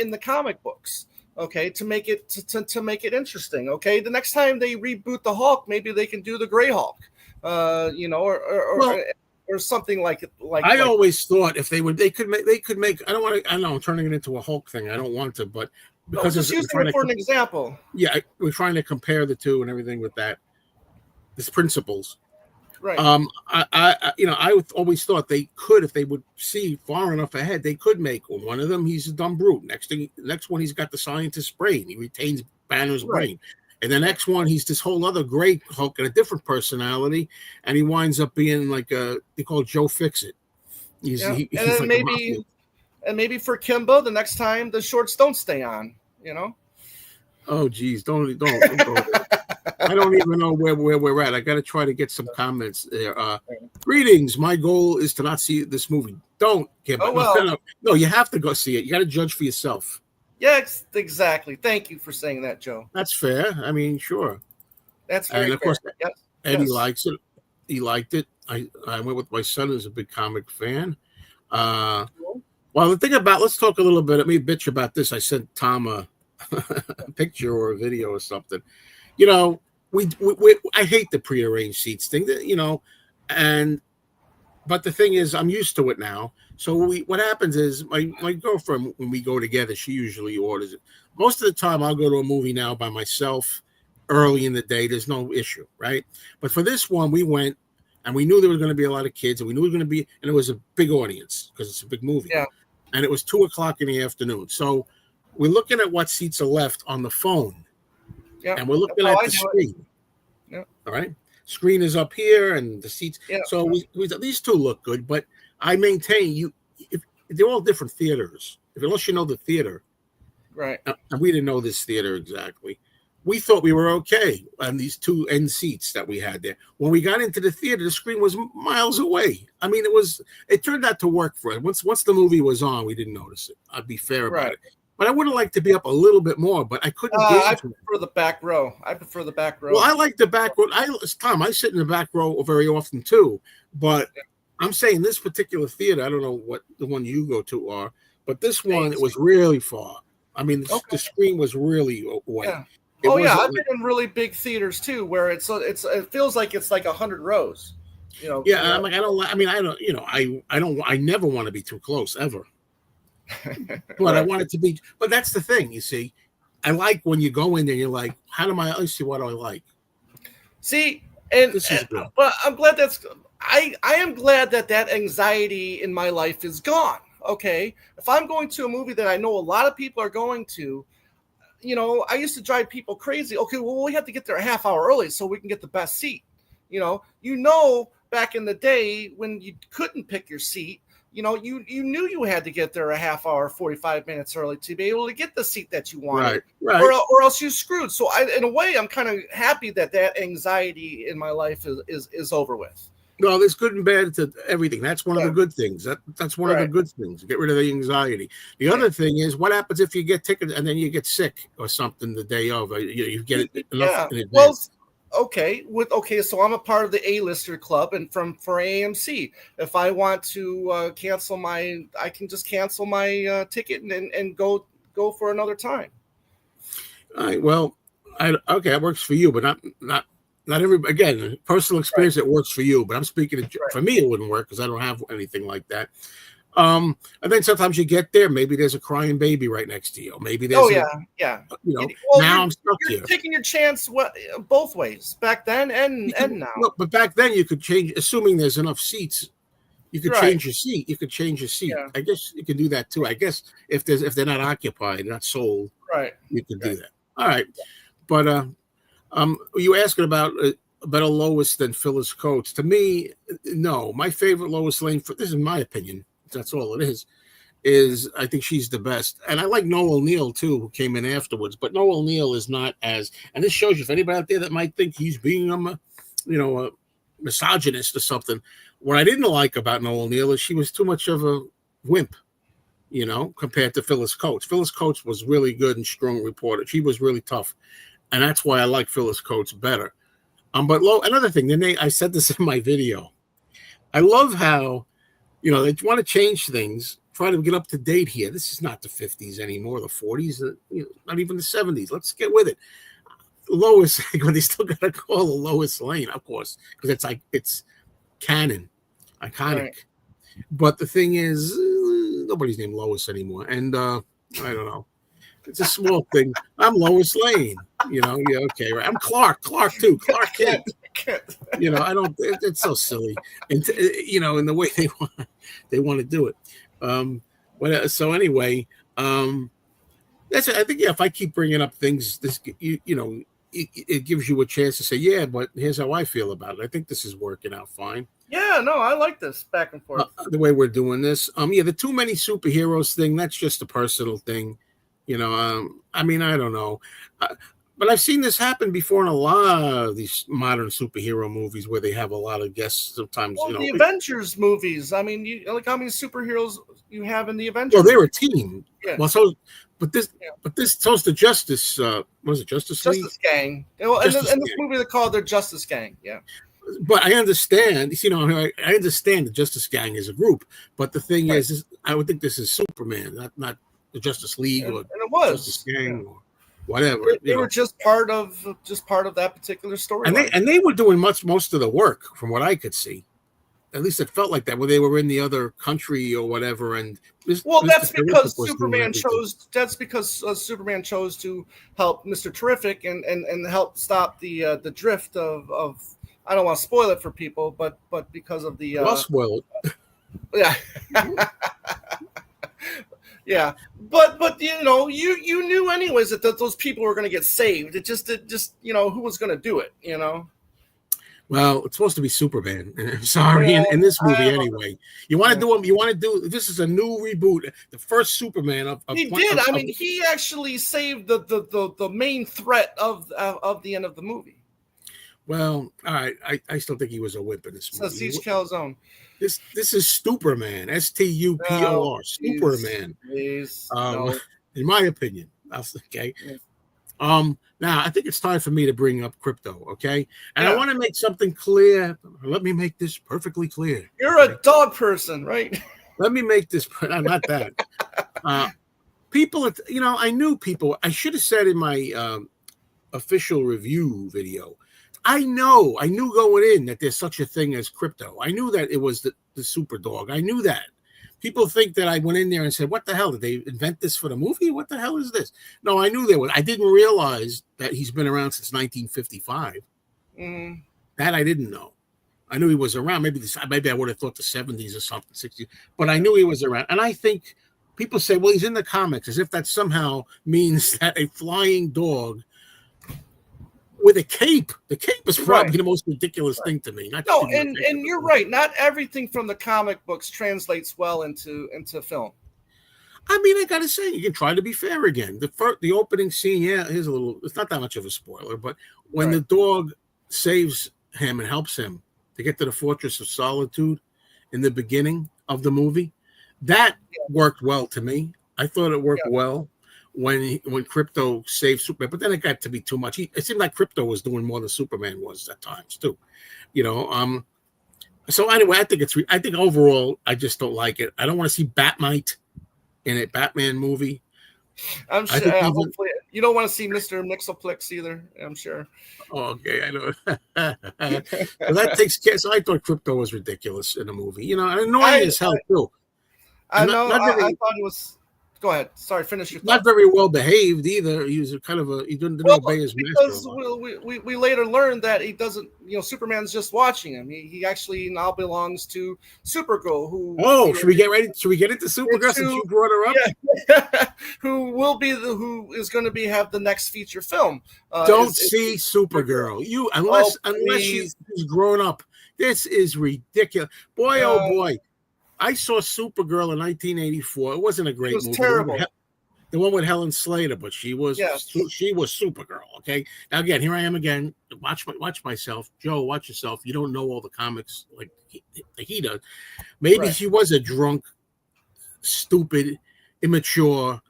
in the comic books. Okay, to make it to make it interesting. Okay, the next time they reboot the Hulk, maybe they can do the Gray Hulk, or something like. I always thought if they could make. I know I'm turning it into a Hulk thing. I don't want to, but because just using it for an example. Yeah, we're trying to compare the two and everything with that. These principles. Right. I always thought they could, if they would see far enough ahead, they could make one of them. He's a dumb brute. Next one, he's got the scientist's brain. He retains Banner's brain. And the next one, he's this whole other Gray Hulk and a different personality, and he winds up being like they call it Joe Fixit. Maybe for Kimba, the next time the shorts don't stay on. Oh, geez, don't go there. I don't even know where we're at. I got to try to get some comments there. Greetings. My goal is to not see this movie. Don't, Kim. Oh, well. No, you have to go see it. You got to judge for yourself. Yeah, exactly. Thank you for saying that, Joe. That's fair. I mean, sure. That's very and of fair. course, Yes. Eddie likes it. He liked it. I went with my son, who's a big comic fan. Well, the thing about, let's talk a little bit. Let me bitch about this. I sent Tom a picture or a video or something. You know, I hate the prearranged seats thing. You know, but the thing is, I'm used to it now. So what happens is my girlfriend, when we go together, she usually orders it. Most of the time, I'll go to a movie now by myself early in the day. There's no issue, right? But for this one, we went and we knew there was going to be a lot of kids, and we knew it was going to be, and it was a big audience because it's a big movie. Yeah. And it was 2:00 in the afternoon. So we're looking at what seats are left on the phone. Yeah. And we're looking at the screen. Yeah. All right. Screen is up here and the seats. Yeah. So these two look good, but I maintain they're all different theaters. Unless you know the theater. Right. And we didn't know this theater exactly. We thought we were okay on these two end seats that we had there. When we got into the theater, the screen was miles away. I mean, it turned out to work for us. Once the movie was on, we didn't notice it. I'd be fair about it. But I would have liked to be up a little bit more, but I couldn't I prefer the back row. Well, I like the back row. Tom, I sit in the back row very often too. But I'm saying this particular theater, I don't know what the one you go to are, but this one, it was really far. I mean, the screen was really away. Yeah. I've been in really big theaters too, where it feels like it's like 100 rows. You know. Yeah, I'm like, I never want to be too close ever. But I want it to be. But that's the thing, you see. I like when you go in there, you're like, let's see what do I like. See, and this is good. But I'm glad I am glad that anxiety in my life is gone. Okay, if I'm going to a movie that I know a lot of people are going to, you know, I used to drive people crazy. Okay, well, we have to get there a half hour early so we can get the best seat. You know, back in the day when you couldn't pick your seat, you know, you knew you had to get there a half hour, 45 minutes early to be able to get the seat that you wanted, right. Or else you screwed. So in a way, I'm kind of happy that anxiety in my life is over with. Well, there's good and bad to everything. That's one of the good things. That's one of the good things. Get rid of the anxiety. The other thing is, what happens if you get tickets and then you get sick or something the day of? You get it enough in advance. Well, so I'm a part of the A-lister club, and for AMC, if I want to cancel I can just cancel my ticket and go for another time. All right. Well, it works for you, but not everybody. Again, personal experience, it works for you, but I'm speaking for me, it wouldn't work because I don't have anything like that. And then sometimes you get there, maybe there's a crying baby right next to you. Maybe there's now I'm stuck here. You're taking your chance both ways, back then and now. No, but back then you could change, assuming there's enough seats. You could change your seat. You could change your seat. Yeah. I guess you could do that too. I guess if they're not occupied, not sold, you could do that. All right, but you asking about a better Lois than Phyllis Coates? To me, no. My favorite Lois Lane, this is my opinion. That's all it is I think she's the best. And I like Noel Neill too, who came in afterwards. But Noel Neill is not as, and this shows you, if anybody out there that might think he's being a misogynist or something, what I didn't like about Noel Neill is she was too much of a wimp, compared to Phyllis Coates. Phyllis Coates was really good and strong reporter. She was really tough. And that's why I like Phyllis Coates better. But another thing, I said this in my video. I love how, they want to change things, try to get up to date here. This is not the 50s anymore, the 40s, not even the 70s. Let's get with it. Lois, they still got to call her Lois Lane, of course, because it's canon, iconic. Right. But the thing is, nobody's named Lois anymore. And I don't know. It's a small thing. I'm Lois Lane, okay, right. I'm Clark too. Clark Kent. I don't. It's so silly, and in the way they want to do it. So anyway, that's it. I think if I keep bringing up things, this it gives you a chance to say, yeah, but here's how I feel about it. I think this is working out fine. Yeah, no, I like this back and forth. The way we're doing this. The too many superheroes thing. That's just a personal thing. I mean, I don't know. But I've seen this happen before in a lot of these modern superhero movies where they have a lot of guests sometimes. Well, the Avengers movies. I mean, like how many superheroes you have in the Avengers? Well, they're a team. Yeah. Well, so's the Justice. What is it, Justice League? Justice Gang. Well, in this movie, they call it their Justice Gang. Yeah. But I understand. I understand the Justice Gang is a group. But the thing is, I would think this is Superman, not the Justice League or it was Justice Gang or whatever. They were just part of that particular story. And they were doing most of the work, from what I could see. At least it felt like that, where they were in the other country or whatever. And that's because Superman chose. That's because Superman chose to help Mr. Terrific and help stop the drift of. I don't want to spoil it for people, but because of the. I'll spoil it. Yeah. Yeah, but you knew anyways that those people were going to get saved. It just who was going to do it, Well, it's supposed to be Superman. I'm sorry, in this movie anyway. You want to do them. You want to do. This is a new reboot. The first Superman of he did. I mean, he actually saved the main threat of the end of the movie. Well, all right. I still think he was a whip in this movie. Siege Calzone. This is Superman. Stupor. Superman. Please. In my opinion, that's okay. Yeah. Now I think it's time for me to bring up Krypto. Okay, and I want to make something clear. Let me make this perfectly clear. You're a dog person, right? Let me make this. Not that. People, I knew people. I should have said in my official review video. I knew going in that there's such a thing as Krypto. I knew that it was the super dog. I knew that. People think that I went in there and said, what the hell? Did they invent this for the movie? What the hell is this? No, I knew there was. I didn't realize that he's been around since 1955. That I didn't know. I knew he was around. Maybe I would have thought the 70s or something, 60s. But I knew he was around. And I think people say, well, he's in the comics, as if that somehow means that a flying dog with a cape. The cape is probably the most ridiculous thing to me. And you're right. Not everything from the comic books translates well into film. I mean, I gotta say, you can try to be fair again. The opening scene, here's a little. It's not that much of a spoiler, but when the dog saves him and helps him to get to the Fortress of Solitude in the beginning of the movie, that worked well to me. I thought it worked well. When Krypto saved Superman, but then it got to be too much. It seemed like Krypto was doing more than Superman was at times too, So anyway, I think overall, I just don't like it. I don't want to see Batmite in a Batman movie. I'm sure. Hopefully, you don't want to see Mr. Mxyzptlk either. I'm sure. Oh, okay, I know. Well, that takes care. So I thought Krypto was ridiculous in the movie. And annoying as hell too. I know. I thought it was. Go ahead. Sorry, finish your thought. Not very well behaved either. He was he didn't obey his master. Because we later learned that he doesn't, Superman's just watching him. He actually now belongs to Supergirl, who. Oh, should we get into Supergirl since you brought her up? Yeah. who is going to have the next feature film. Don't see Supergirl. Unless she's grown up. This is ridiculous. Boy, oh boy. I saw Supergirl in 1984. It wasn't a great movie. Terrible. The one with Helen Slater, but she was Supergirl. Okay. Now again, here I am again. Watch myself, Joe. Watch yourself. You don't know all the comics like he does. Maybe she was a drunk, stupid, immature,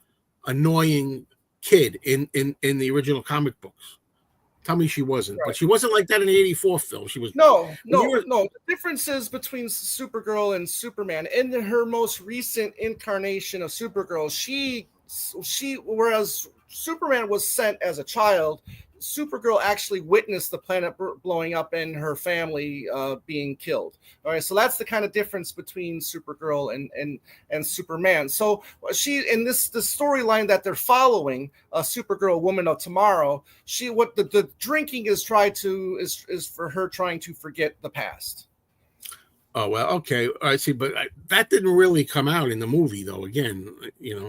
annoying kid in the original comic books. Tell me she wasn't, but she wasn't like that in the 84 film. She was no. The differences between Supergirl and Superman in her most recent incarnation of Supergirl, she whereas Superman was sent as a child, Supergirl actually witnessed the planet blowing up and her family being killed. All right, so that's the kind of difference between Supergirl and Superman. So she in this the storyline that they're following, Supergirl, Woman of Tomorrow. What the drinking is is for her trying to forget the past. Oh, well, okay. I see, but that didn't really come out in the movie, though. Again,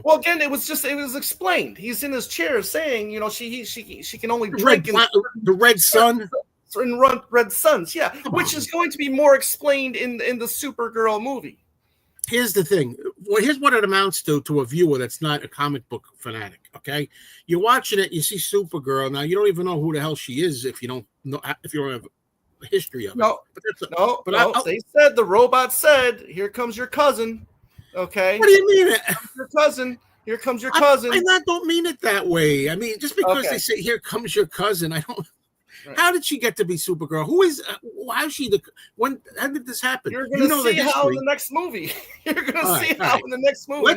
Well, again, it was explained. He's in his chair saying, she can only drink the red sun. In Red Suns, which is going to be more explained in the Supergirl movie. Here's the thing: well, here's what it amounts to a viewer that's not a comic book fanatic. Okay, you're watching it, you see Supergirl. Now you don't even know who the hell she is if you don't know, if you don't have a history of it. No, no. They said, the robot said, "Here comes your cousin." Okay. What do you mean? Your cousin. Here comes your cousin. I don't mean it that way. I mean, just because they say "Here comes your cousin," I don't. Right. How did she get to be Supergirl? Who is? How is she? How did this happen? You're going to see how in the next movie. You're going to see how in the next movie.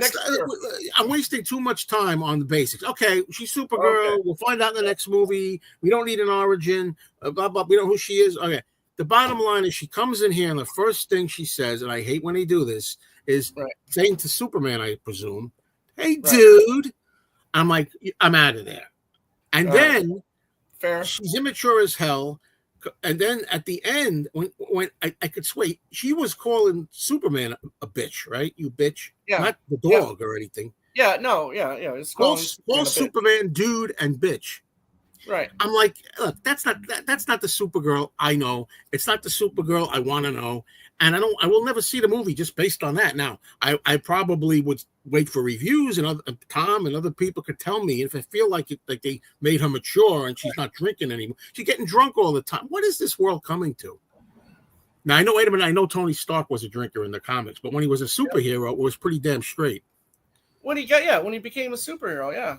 I'm wasting too much time on the basics. Okay, she's Supergirl. Okay. We'll find out in the next movie. We don't need an origin. Blah blah. We know who she is. Okay. The bottom line is she comes in here and the first thing she says, and I hate when they do this, is saying to Superman, I presume, "Hey, dude," I'm like, I'm out of there. And then. Fair. She's immature as hell, and then at the end, when I could swear, she was calling Superman a bitch, right? You bitch, not the dog or anything. Yeah, no, yeah. It's call Superman dude and bitch. Right. I'm like, look, that's not the Supergirl I know. It's not the Supergirl I want to know, and I will never see the movie just based on that. Now, I probably would wait for reviews, and Tom and other people could tell me if I feel like they made her mature and she's not drinking anymore. She's getting drunk all the time. What is this world coming to? Now I know. Wait a minute. I know Tony Stark was a drinker in the comics, but when he was a superhero, it was pretty damn straight. When he became a superhero, yeah.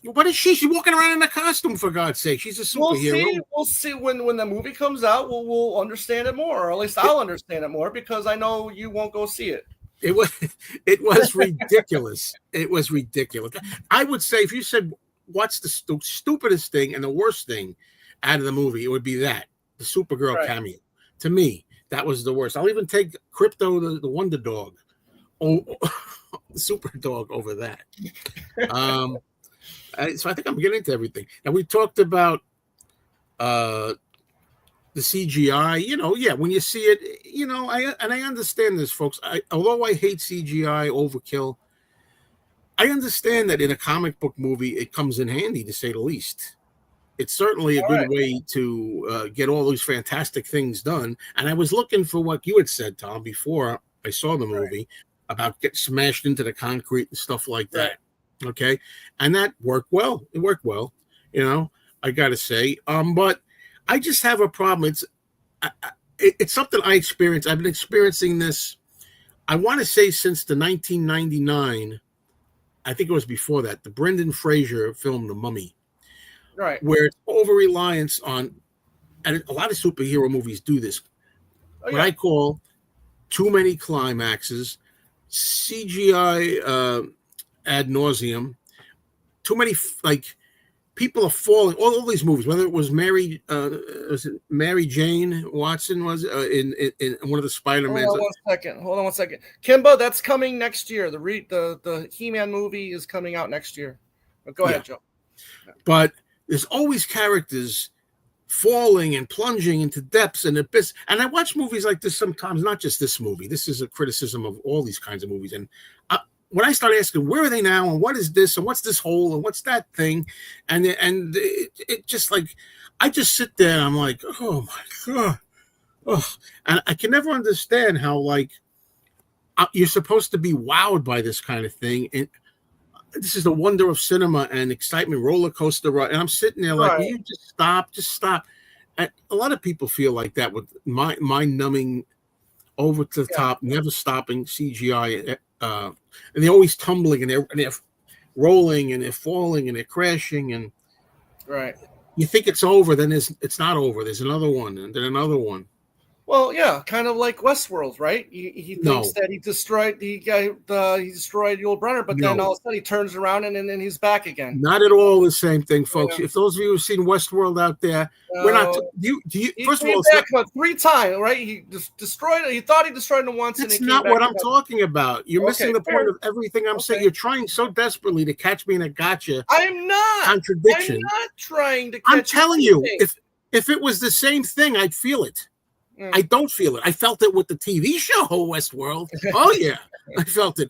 What is she? She's walking around in a costume, for God's sake. She's a superhero. We'll see when the movie comes out. We'll understand it more, or at least I'll understand it more, because I know you won't go see it. It was ridiculous. It was ridiculous. I would say if you said what's the stupidest thing and the worst thing out of the movie, it would be that the Supergirl cameo. To me, that was the worst. I'll even take Krypto, the Wonder Dog, the Super Dog over that. So I think I'm getting into everything. And we talked about the CGI. When you see it, I understand this, folks. Although I hate CGI overkill, I understand that in a comic book movie, it comes in handy, to say the least. It's certainly a good way to get all these fantastic things done. And I was looking for what you had said, Tom, before I saw the movie about getting smashed into the concrete and stuff like that. Okay. And that worked well. It worked well, I got to say. But I just have a problem. It's something I experienced. I've been experiencing this, I want to say, since the 1999, I think it was before that, the Brendan Fraser film, The Mummy. Right. Where it's over-reliance on, and a lot of superhero movies do this, what I call too many climaxes, CGI ad nauseum, too many, people are falling. All these movies, whether it was Mary Jane Watson was in one of the Spider-Man. Hold on one second. Kimbo, that's coming next year. The He-Man movie is coming out next year. But go ahead, Joe. But there's always characters falling and plunging into depths and abyss. And I watch movies like this sometimes, not just this movie. This is a criticism of all these kinds of movies. And when I start asking, where are they now? And what is this? And what's this hole? And what's that thing? And it just I just sit there and I'm like, oh my God. Oh, and I can never understand how you're supposed to be wowed by this kind of thing. And this is the wonder of cinema and excitement, roller coaster ride. And I'm sitting there will you just stop. And a lot of people feel like that with mind-numbing, over to the top, never stopping CGI. And they're always tumbling and they're rolling and they're falling and they're crashing. And you think it's over, then it's not over. There's another one and then another one. Well, yeah, kind of like Westworld, right? He thinks that he destroyed the guy, he destroyed Yul Brynner, but then all of a sudden he turns around and then he's back again. Not at all the same thing, folks. If those of you who've seen Westworld out there, we're not. Do you? First of all, back 3 times, right? He destroyed it. He thought he destroyed it once. That's not what I'm talking about. You're missing the point of everything I'm saying. You're trying so desperately to catch me in a gotcha. I'm not contradiction. I'm not trying to. I'm telling you, if it was the same thing, I'd feel it. I don't feel it. I felt it with the TV show Westworld. Oh, yeah. I felt it.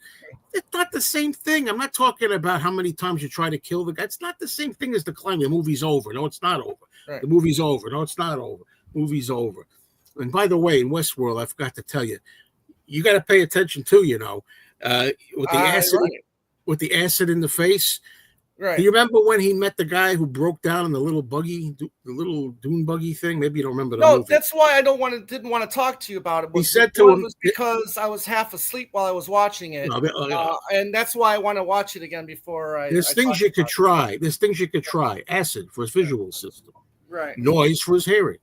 It's not the same thing. I'm not talking about how many times you try to kill the guy. It's not the same thing as the claim the movie's over. No, it's not over. The movie's over. No, it's not over. Movie's over. And by the way, in Westworld, I forgot to tell you, you got to pay attention too, with the acid, with the acid in the face. Right. Do you remember when he met the guy who broke down in the little buggy, the little dune buggy thing? Maybe you don't remember the movie. No, that's why I didn't want to talk to you about it. He said to him, was because I was half asleep while I was watching it, and that's why I want to watch it again before I. There's things you could try. There's things you could try. Acid for his visual system. Right. Noise for his hearing.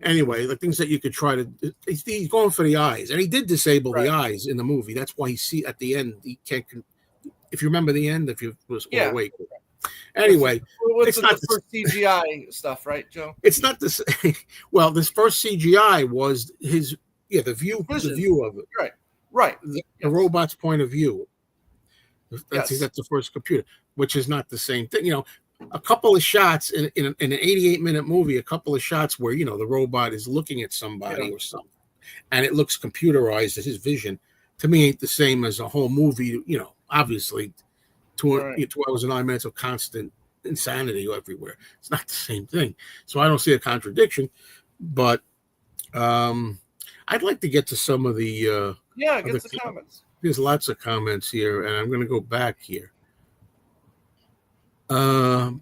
Anyway, the things that you could try to. He's going for the eyes, and he did disable the eyes in the movie. That's why he at the end he can't. If you remember the end, if you was awake. Anyway, it's not the first CGI stuff, right, Joe? It's not the same. Well, this first CGI was his the view of it. Right. The robot's point of view. That's the first computer, which is not the same thing. You know, a couple of shots in an 88-minute movie, a couple of shots where the robot is looking at somebody or something, and it looks computerized as his vision. To me, ain't the same as a whole movie. Obviously, 2 hours and 9 minutes of constant insanity everywhere. It's not the same thing. So I don't see a contradiction. But I'd like to get to some of the get the comments. There's lots of comments here, and I'm going to go back here. Doesn't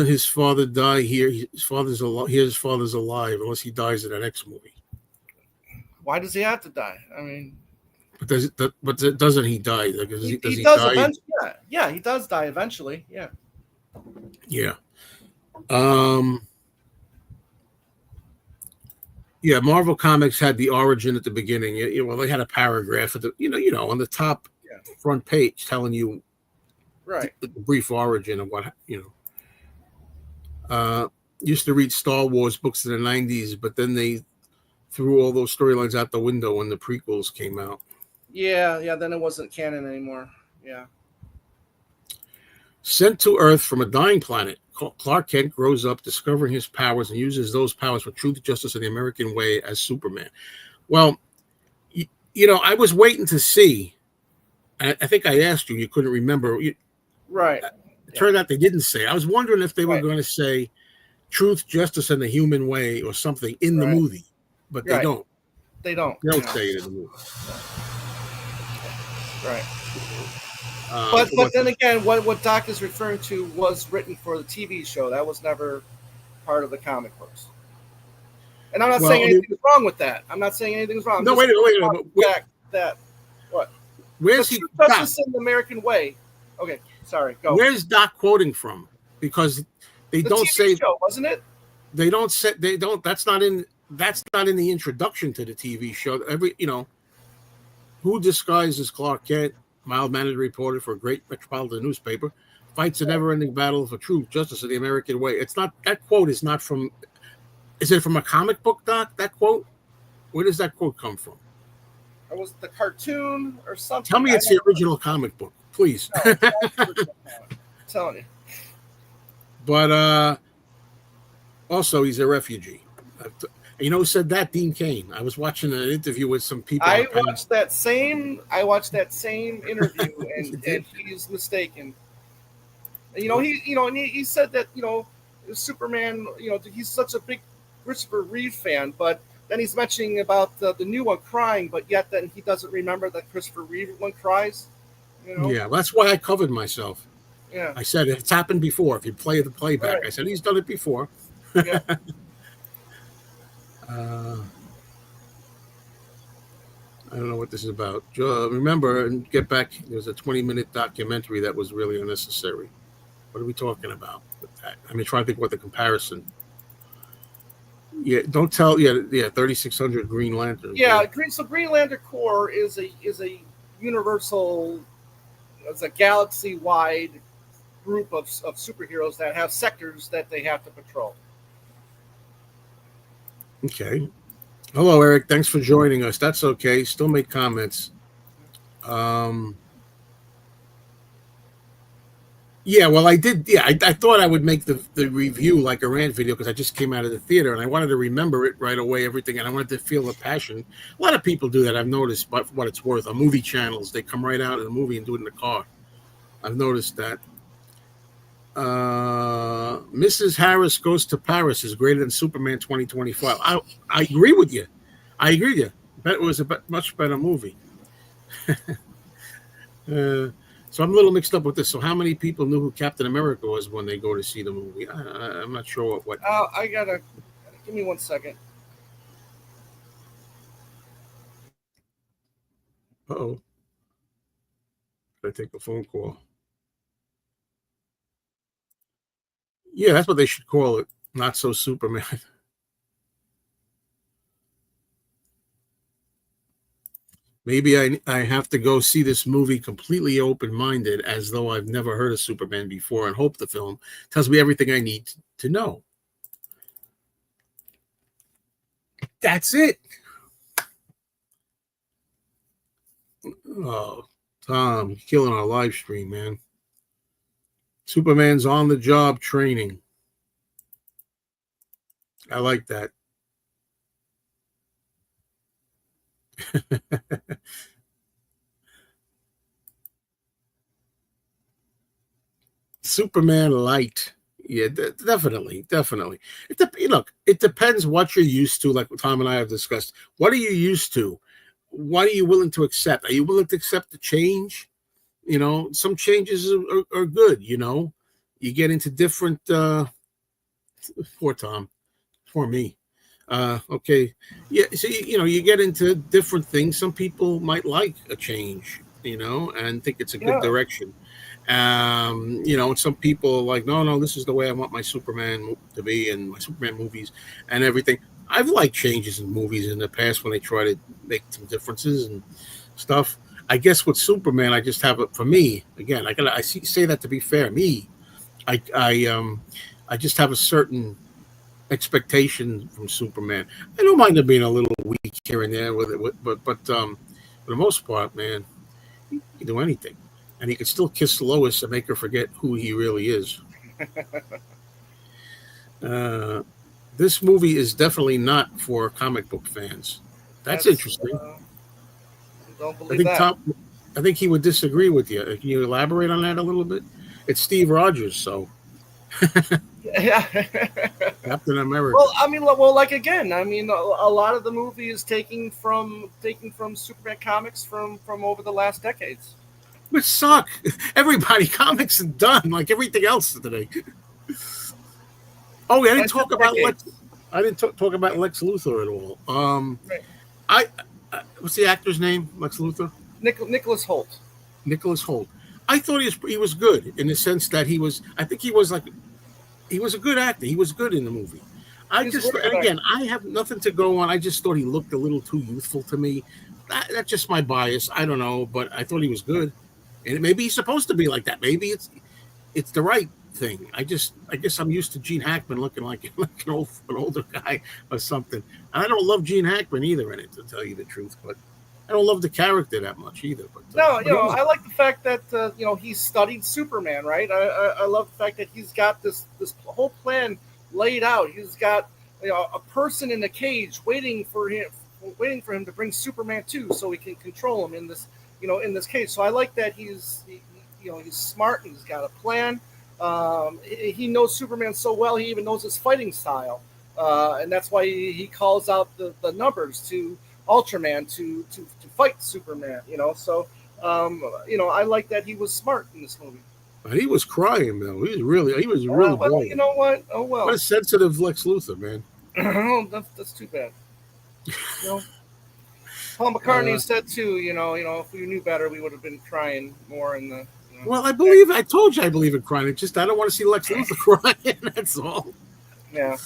his father die here? His father's alive. His father's alive, unless he dies in the next movie. Why does he have to die? I mean. But doesn't he die? Does he does die? Eventually. Yeah, he does die eventually. Yeah. Yeah. Marvel Comics had the origin at the beginning. They had a paragraph at the on the top front page telling you the brief origin of what used to read Star Wars books in the 90s, but then they threw all those storylines out the window when the prequels came out. Yeah, then it wasn't canon anymore. Yeah. Sent to Earth from a dying planet, Clark Kent grows up discovering his powers and uses those powers for truth, justice, and the American way as Superman. Well, I was waiting to see. I think I asked you couldn't remember. Right. It turned out they didn't say. I was wondering if they were going to say truth, justice, and the human way or something in the movie, but they don't. They don't. They don't say it in the movie. Right. But then again, what Doc is referring to was written for the TV show. That was never part of the comic books. And I'm not saying anything's wrong with that. I'm not saying anything's wrong. No, wait a minute. What? Where's he? Justice in the American way. Okay, sorry. Go. Where's Doc quoting from? Because they don't say. Show, wasn't it? They don't say. They don't. That's not in the introduction to the TV show. Who disguises Clark Kent, mild-mannered reporter for a great metropolitan newspaper, fights a never-ending battle for truth, justice, and the American way. It's not that quote is not from. Is it from a comic book, Doc? That quote. Where does that quote come from? Or was it the cartoon or something? Tell me it's the original comic book, please. No, I'm telling you. But also, he's a refugee. Who said that? Dean Cain. I was watching an interview with some people. I watched that same interview, and he's mistaken. He said that Superman. He's such a big Christopher Reeve fan, but then he's mentioning about the new one crying, but yet then he doesn't remember that Christopher Reeve one cries. Yeah, that's why I covered myself. Yeah, I said it's happened before. If you play the playback, right. I said he's done it before. Yeah. I don't know what this is about. Remember, and get back. There's a 20-minute documentary that was really unnecessary. What are we talking about with that? I mean, try to think what the comparison. Yeah, don't tell. Yeah, 3,600 Green Lanterns. Yeah, so Green Lantern Corps is a universal, it's a galaxy-wide group of superheroes that have sectors that they have to patrol. Okay. Hello, Eric. Thanks for joining us. That's okay. Still make comments. Yeah, well, I did. Yeah, I thought I would make the review like a rant video because I just came out of the theater and I wanted to remember it right away, everything, and I wanted to feel the passion. A lot of people do that. I've noticed, but for what it's worth, on movie channels, they come right out of the movie and do it in the car. I've noticed that. Mrs. Harris Goes to Paris is greater than Superman 2025. I agree with you. It was a much better movie. So I'm a little mixed up with this. So how many people knew who Captain America was when they go to see the movie? I'm not sure what. I gotta give me 1 second. Uh-oh. I take a phone call. Yeah, that's what they should call it. Not so Superman. Maybe I have to go see this movie completely open-minded, as though I've never heard of Superman before, and hope the film tells me everything I need to know. That's it. Oh, Tom, you're killing our live stream, man. Superman's on the job training. I like that. Superman light. Yeah, definitely. Look, it depends what you're used to. Like Tom and I have discussed, what are you used to? What are you willing to accept? Are you willing to accept the change? Some changes are good. You get into different. Poor Tom, poor me. Okay, yeah. So you get into different things. Some people might like a change, and think it's a good direction. Some people are like, no, this is the way I want my Superman to be, and my Superman movies and everything. I've liked changes in movies in the past when they try to make some differences and stuff. I guess with Superman, I just have it for me. Again, I say that to be fair. Me, I just have a certain expectation from Superman. I don't mind him being a little weak here and there with it, but for the most part, man, he can do anything, and he can still kiss Lois and make her forget who he really is. This movie is definitely not for comic book fans. That's interesting. Don't believe that. Tom, I think he would disagree with you. Can you elaborate on that a little bit? It's Steve Rogers, so. Yeah. Captain America. Well, like again, a lot of the movie is taking from Superman comics from over the last decades. Which suck. Everybody, comics are done like everything else today. Oh, I didn't talk about Lex. I didn't talk about Lex Luthor at all. Right. What's the actor's name? Lex Luthor. Nicholas Hoult. Nicholas Hoult. I thought he was good in the sense that he was. I think he was a good actor. He was good in the movie. I have nothing to go on. I just thought he looked a little too youthful to me. That's just my bias. I don't know, but I thought he was good, and maybe he's supposed to be like that. Maybe it's the right thing. I guess I'm used to Gene Hackman looking like an older guy or something. And I don't love Gene Hackman either in it, to tell you the truth, but I don't love the character that much either. But I like the fact that he studied Superman, right? I love the fact that he's got this whole plan laid out. He's got a person in a cage waiting for him to bring Superman to, so he can control him in this cage. So I like that he's smart and he's got a plan. He knows Superman so well, he even knows his fighting style, and that's why he calls out the numbers to Ultraman to fight Superman. So I like that he was smart in this movie. But he was crying though. He was really well, you know what? Oh well. What a sensitive Lex Luthor, man. That's too bad. Paul McCartney said too. If we knew better, we would have been crying more in the. Well, I told you I believe in crying. It's just I don't want to see Lex Luthor crying. That's all. Yeah.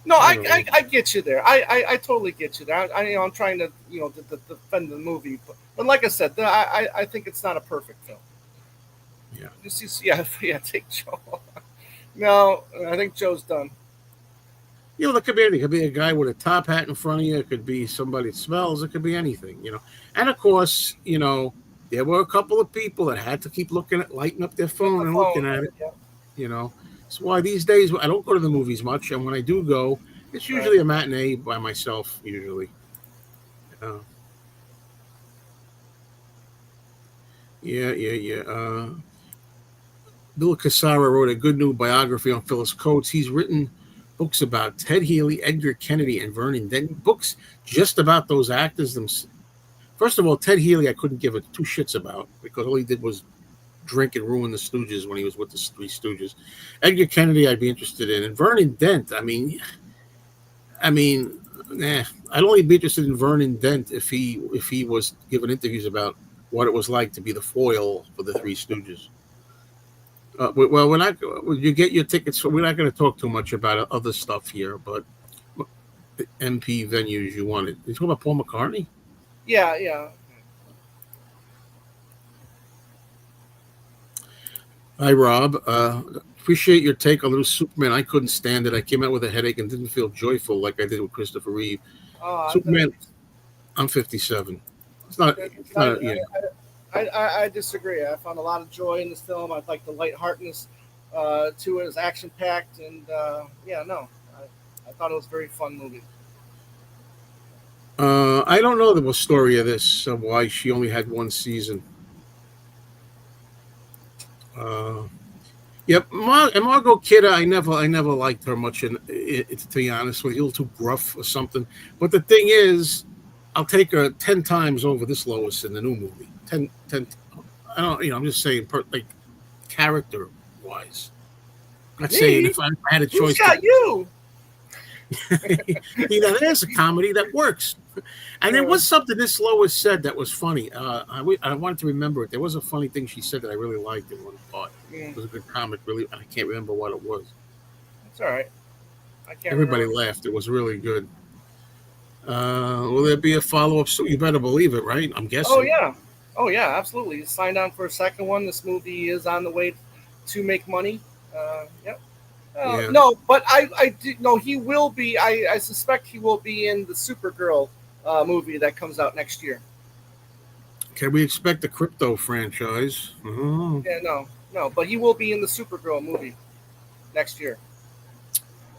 No, I get you there. I totally get you there. I'm trying to defend the movie, but like I said, I think it's not a perfect film. Yeah. Take Joe. No, I think Joe's done. There could be anything. It could be a guy with a top hat in front of you. It could be somebody that smells. It could be anything. And of course, there were a couple of people that had to keep lighting up their phone and looking at it. Yeah. That's why these days I don't go to the movies much, and when I do go, it's usually a matinee by myself. Usually. Yeah. Bill Cassara wrote a good new biography on Phyllis Coates. He's written books about Ted Healy, Edgar Kennedy, and Vernon Denton. Books just about those actors themselves. First of all, Ted Healy, I couldn't give two shits about because all he did was drink and ruin the Stooges when he was with the Three Stooges. Edgar Kennedy, I'd be interested in, and Vernon Dent. I mean, nah. I'd only be interested in Vernon Dent if he was giving interviews about what it was like to be the foil for the Three Stooges. Well, we're not. You get your tickets. We're not going to talk too much about other stuff here, but the MP venues you wanted. You talking about Paul McCartney? Yeah. Hi, Rob. Appreciate your take on Little Superman. I couldn't stand it. I came out with a headache and didn't feel joyful like I did with Christopher Reeve. Superman. I'm 57. It's not. I disagree. I found a lot of joy in this film. I like the lightheartedness to it. It's action packed, and I thought it was a very fun movie. I don't know the story of this, why she only had one season. Yep, and Margot Kidder, I never liked her much. To be honest with you, a little too gruff or something. But the thing is, I'll take her 10 times over this Lois in the new movie. 10 I don't, I'm just saying, like character wise. I'm not saying if I had a choice. Who's got you? There's a comedy that works. And there was something this Lois said that was funny. I wanted to remember it. There was a funny thing she said that I really liked in one part. It was a good comic, really. I can't remember what it was. That's all right. Everybody laughed. It was really good. Will there be a follow-up? So you better believe it, right? I'm guessing. Oh yeah, absolutely. Signed on for a second one. This movie is on the way to make money. Yep. No, but I did know he will be. I suspect he will be in the Supergirl movie that comes out next year. Can we expect a Crypto franchise? Yeah, no, but he will be in the Supergirl movie next year.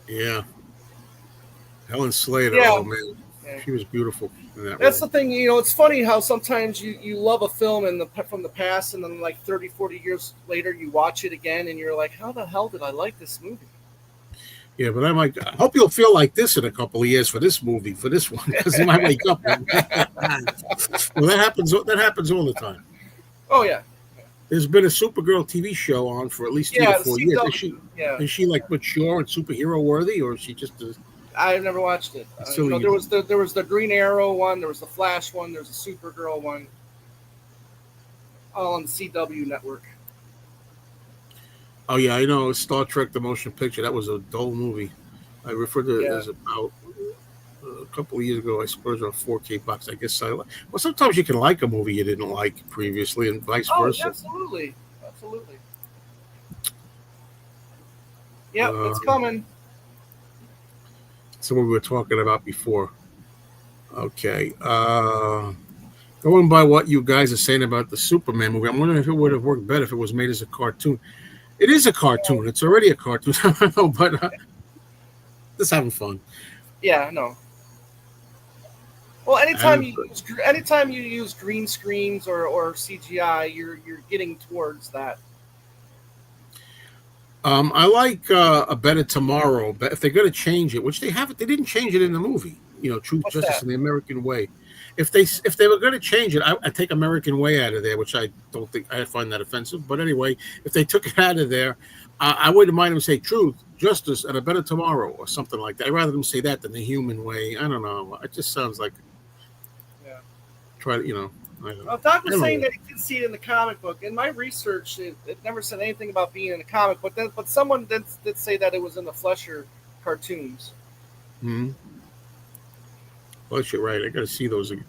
Yeah. Helen Slater, oh man, she was beautiful in that That's role. the thing, it's funny how sometimes you love a film from the past, and then like 30, 40 years later you watch it again and you're like, how the hell did I like this movie? Yeah, but I hope you'll feel like this in a couple of years for this movie, for this one, because you might wake up. Well, that happens all the time. Oh yeah. There's been a Supergirl TV show on for at least 3 to 4 years. Is she like mature and superhero worthy, or is she just I've never watched it. There was the Green Arrow one, there was the Flash one, there's a Supergirl one, all on the CW network. Oh yeah, I know. Star Trek: The Motion Picture. That was a dull movie. I referred to it as about a couple of years ago. I suppose on 4K box. I guess well, sometimes you can like a movie you didn't like previously, and vice versa. Absolutely. Yep, it's coming. That's what we were talking about before. Okay. Going by what you guys are saying about the Superman movie, I'm wondering if it would have worked better if it was made as a cartoon. It is a cartoon. It's already a cartoon. I don't know, but just having fun. Yeah, no. Well, anytime you use green screens or CGI, you're getting towards that. I like A Better Tomorrow, but if they're going to change it, which they haven't, they didn't change it in the movie. Truth, Justice, and the American Way. If they were going to change it, I take American Way out of there, which I don't think I find that offensive. But anyway, if they took it out of there, I wouldn't mind them say Truth, Justice, and a Better Tomorrow or something like that. I'd rather them say that than the Human Way. I don't know. It just sounds like try to, I don't know. Well, Doc was saying that he did see it in the comic book. In my research, it never said anything about being in the comic book. But someone did say that it was in the Fleischer cartoons. Hmm. Fleischer, right? I got to see those again.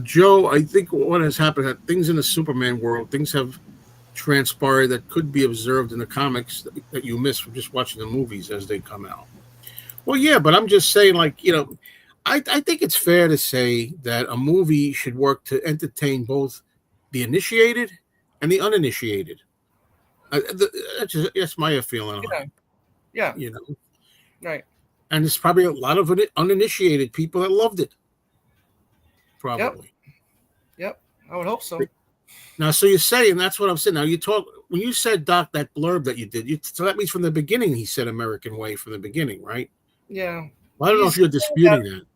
Joe, I think what has happened that things in the Superman world, things have transpired that could be observed in the comics that you miss from just watching the movies as they come out. Well, yeah, but I'm just saying, I think it's fair to say that a movie should work to entertain both the initiated and the uninitiated. That's my feeling on it. Yeah. Right. And there's probably a lot of uninitiated people that loved it. Probably. Yep. I would hope so. Now, so you're saying, that's what I'm saying. Now, when you said, Doc, that blurb that you did, so that means from the beginning he said American Way from the beginning, right? Yeah. Well, I don't know if you're disputing that.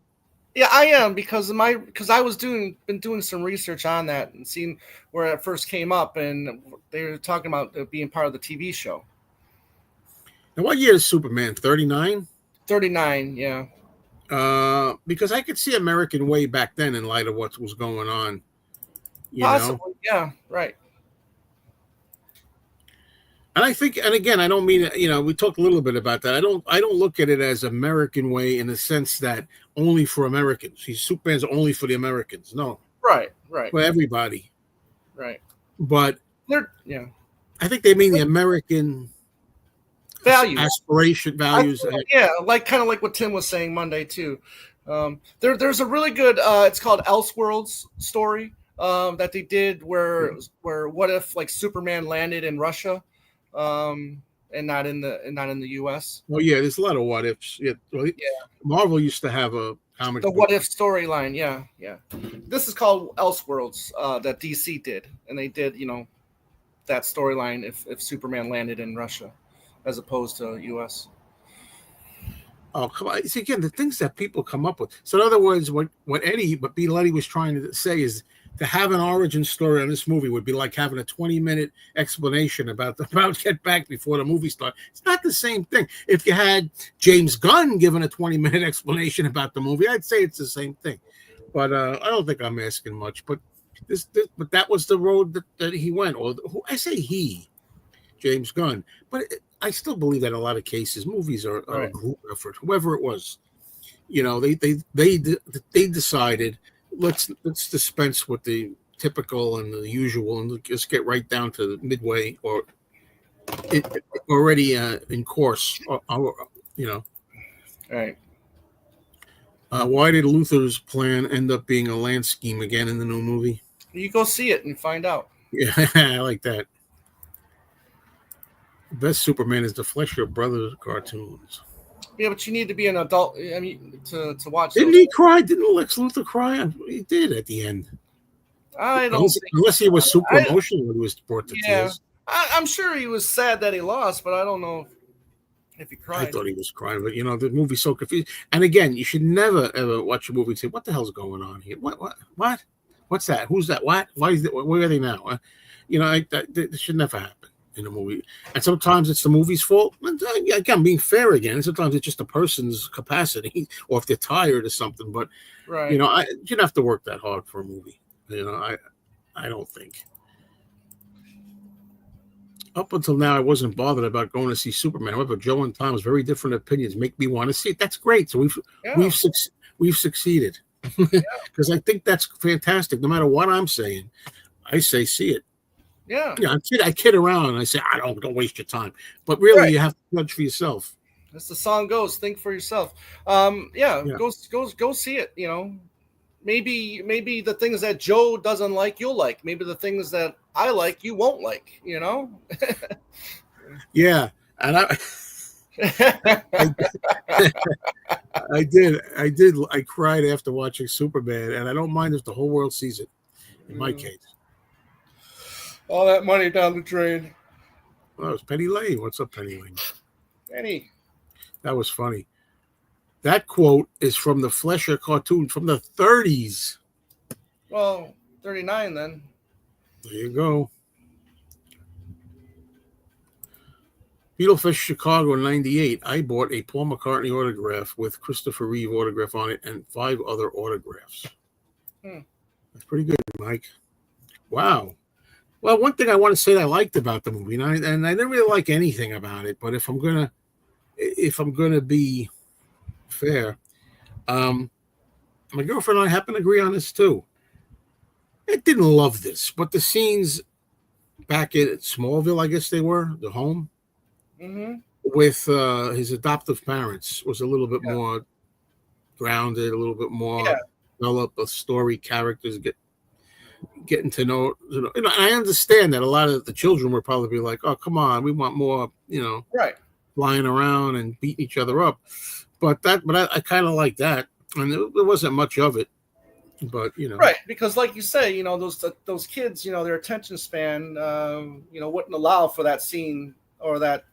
Yeah, I am because I was been doing some research on that and seeing where it first came up, and they were talking about it being part of the TV show. Now, what year is Superman? 39? 39, yeah. Because I could see American Way back then in light of what was going on. Possibly, yeah, right. And I think, and again, I don't mean, we talked a little bit about that. I don't look at it as American Way in the sense that only for Americans. Superman's only for the Americans. No, right, for everybody. Right. But yeah, I think they mean the American values, aspiration, values. Yeah, kind of like what Tim was saying Monday too. There's a really good. It's called Elseworlds story that they did where what if like Superman landed in Russia. And not in the U.S. Oh yeah, there's a lot of what ifs. Yeah, Marvel used to have a comic. The what if storyline, yeah. This is called Elseworlds that DC did, and they did that storyline if Superman landed in Russia, as opposed to U.S. Oh come on! See again, the things that people come up with. So in other words, what B. Letty was trying to say is, to have an origin story on this movie would be like having a 20-minute explanation about Get Back before the movie started. It's not the same thing. If you had James Gunn giving a 20-minute explanation about the movie, I'd say it's the same thing. But I don't think I'm asking much. But but that was the road that he went. Or I say he, James Gunn. But I still believe that in a lot of cases, movies are a group effort. Whoever it was, they decided. Let's dispense with the typical and the usual and just get right down to the midway or already in course. Right. Why did Luthor's plan end up being a land scheme again in the new movie? You go see it and find out. Yeah, I like that. The best Superman is the Fleischer Brothers cartoons. Yeah, but you need to be an adult. I mean, to watch. Didn't he cry? Didn't Lex Luthor cry? He did at the end. I don't. Unless he was super emotional when he was brought to tears. I'm sure he was sad that he lost, but I don't know if he cried. I thought he was crying, but the movie's so confusing. And again, you should never ever watch a movie and say, "What the hell's going on here? What? What's that? Who's that? What? Why is it? Where are they now?" That should never happen in a movie. And sometimes it's the movie's fault. Again, being fair again, sometimes it's just a person's capacity or if they're tired or something. But, right. You don't have to work that hard for a movie. I don't think. Up until now, I wasn't bothered about going to see Superman. However, Joe and Tom's very different opinions make me want to see it. That's great. So we've succeeded because I think that's fantastic. No matter what I'm saying, I say see it. Yeah. I kid around and I say, don't waste your time. But really, you have to judge for yourself. As the song goes, think for yourself. Go see it. Maybe the things that Joe doesn't like, you'll like. Maybe the things that I like, you won't like. Yeah, and I did. I cried after watching Superman, and I don't mind if the whole world sees it. In my case. All that money down the drain. Well, it's Penny Lane. What's up, Penny Lane? Penny. That was funny. That quote is from the Fleischer cartoon from the 30s. Well, 39 then. There you go. Beetlefish Chicago in 98. I bought a Paul McCartney autograph with Christopher Reeve autograph on it and 5 other autographs. That's pretty good, Mike. Wow. Well, one thing I want to say that I liked about the movie, and I didn't really like anything about it, but if I'm gonna be fair, my girlfriend and I happen to agree on this too. I didn't love this, but the scenes back at Smallville, I guess they were the home with his adoptive parents was a little bit more grounded, a little bit more develop a story, characters getting to know, and I understand that a lot of the children were probably like, "Oh, come on, we want more," right, flying around and beating each other up. But I kind of like that, and there wasn't much of it. But right, because like you say, those kids, their attention span, wouldn't allow for that scene or that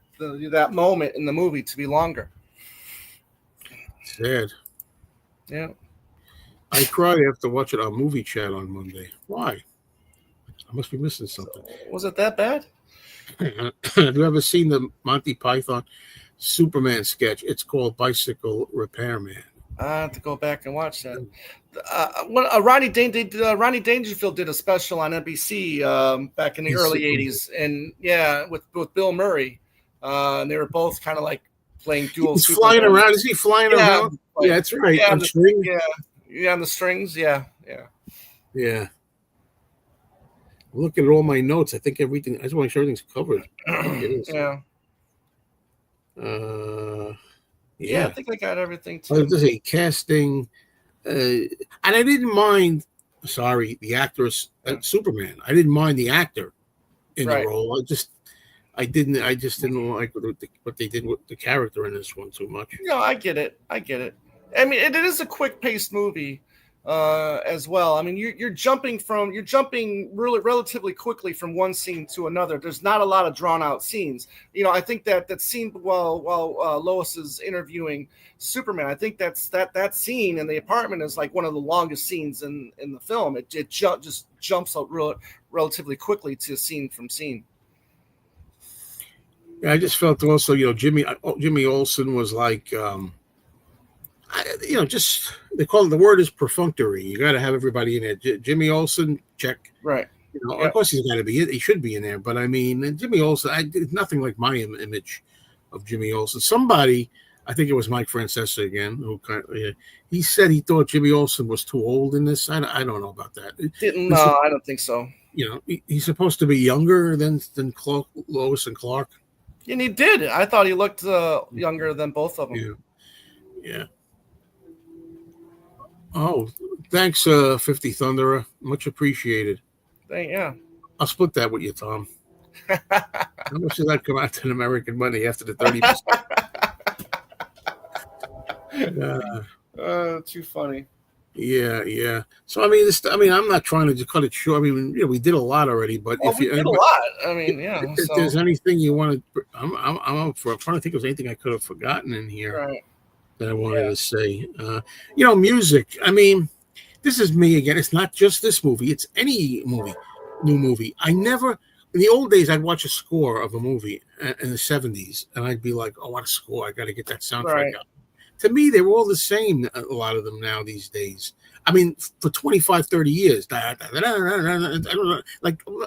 moment in the movie to be longer. Sad. Yeah. I cried after watching our movie chat on Monday. Why? I must be missing something. So, was it that bad? Have you ever seen the Monty Python Superman sketch? It's called Bicycle Repairman. I have to go back and watch that. Ronnie Dangerfield did a special on NBC back in the early '80s, and with Bill Murray, and they were both kind of like playing dual. He's flying around. Is he flying around? Like, yeah, that's right. Yeah, on strings. Yeah, on the strings. Yeah. Look at all my notes. I think everything. I just want to make sure everything's covered. Yeah. I think I got everything too. There's a casting, and I didn't mind. Sorry, the actress Superman. I didn't mind the actor in the role. I just didn't like what they did with the character in this one too much. I get it. I mean, it is a quick-paced movie as well. I mean, you're jumping really relatively quickly from one scene to another. There's not a lot of drawn-out scenes. I think that scene while Lois is interviewing Superman, I think that scene in the apartment is like one of the longest scenes in the film. It just jumps out relatively quickly to scene from scene. Yeah, I just felt also, Jimmy Olsen was like, just they call it, the word is perfunctory. You got to have everybody in there. Jimmy Olsen, check. Right. Of course he's got to be. He should be in there. But I mean, Jimmy Olsen, nothing like my image of Jimmy Olsen. Somebody, I think it was Mike Francesa again, who he said he thought Jimmy Olsen was too old in this. I don't know about that. No, I don't think so. He's supposed to be younger than Lois and Clark. And he did. I thought he looked younger than both of them. Yeah. Oh, thanks, 50 Thunderer. Much appreciated. I'll split that with you, Tom. How much does that come out to American money after the 30%? Too funny. Yeah. So I'm not trying to just cut it short. I mean, we did a lot already, but we did a lot. I mean, if there's anything you want to, I'm up for. I'm trying to think if there's anything I could have forgotten in here that I wanted to say. Music. I mean, this is me again. It's not just this movie. It's any new movie. I never. In the old days, I'd watch a score of a movie in the 70s, and I'd be like, "Oh, what a score! I got to get that soundtrack out." To me, they were all the same, a lot of them now these days. I mean, for 25, 30 years. Like,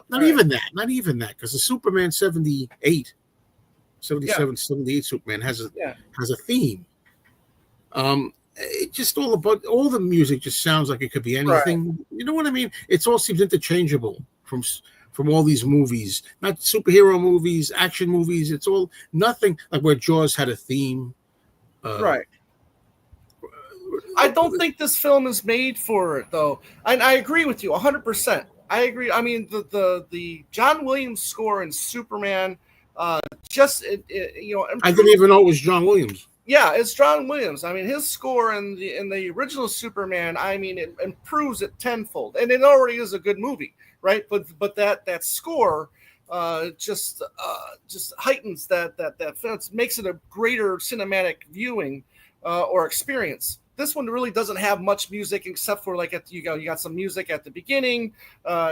not even that, because the Superman 78, 77, 78 Superman has a theme. It just all the music just sounds like it could be anything. Right. You know what I mean? It all seems interchangeable from all these movies, not superhero movies, action movies. It's all nothing like where Jaws had a theme. Right. I don't think this film is made for it, though. And I agree with you 100%. I agree. I mean, the John Williams score in Superman, I didn't even know it was John Williams. Yeah, it's John Williams. I mean, his score in the original Superman, I mean, it improves it tenfold, and it already is a good movie, right? But that score just heightens that film, makes it a greater cinematic viewing or experience. This one really doesn't have much music except for you got some music at the beginning,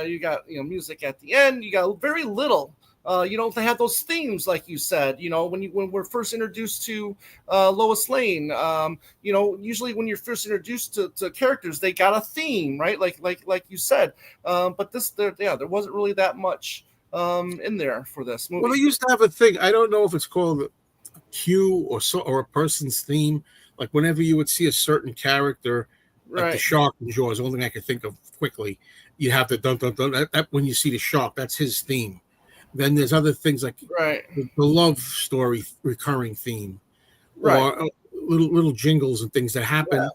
you got music at the end, you got very little. They have those themes, like you said. When we're first introduced to Lois Lane, usually when you're first introduced to characters, they got a theme, right? Like you said. But there wasn't really that much in there for this movie. Well, they used to have a thing. I don't know if it's called a cue or a person's theme. Like whenever you would see a certain character, like the shark in Jaws, the only thing I could think of quickly, you have the dun dun dun. That when you see the shark, that's his theme. Then there's other things like the love story recurring theme, or little jingles and things that happen. Yeah.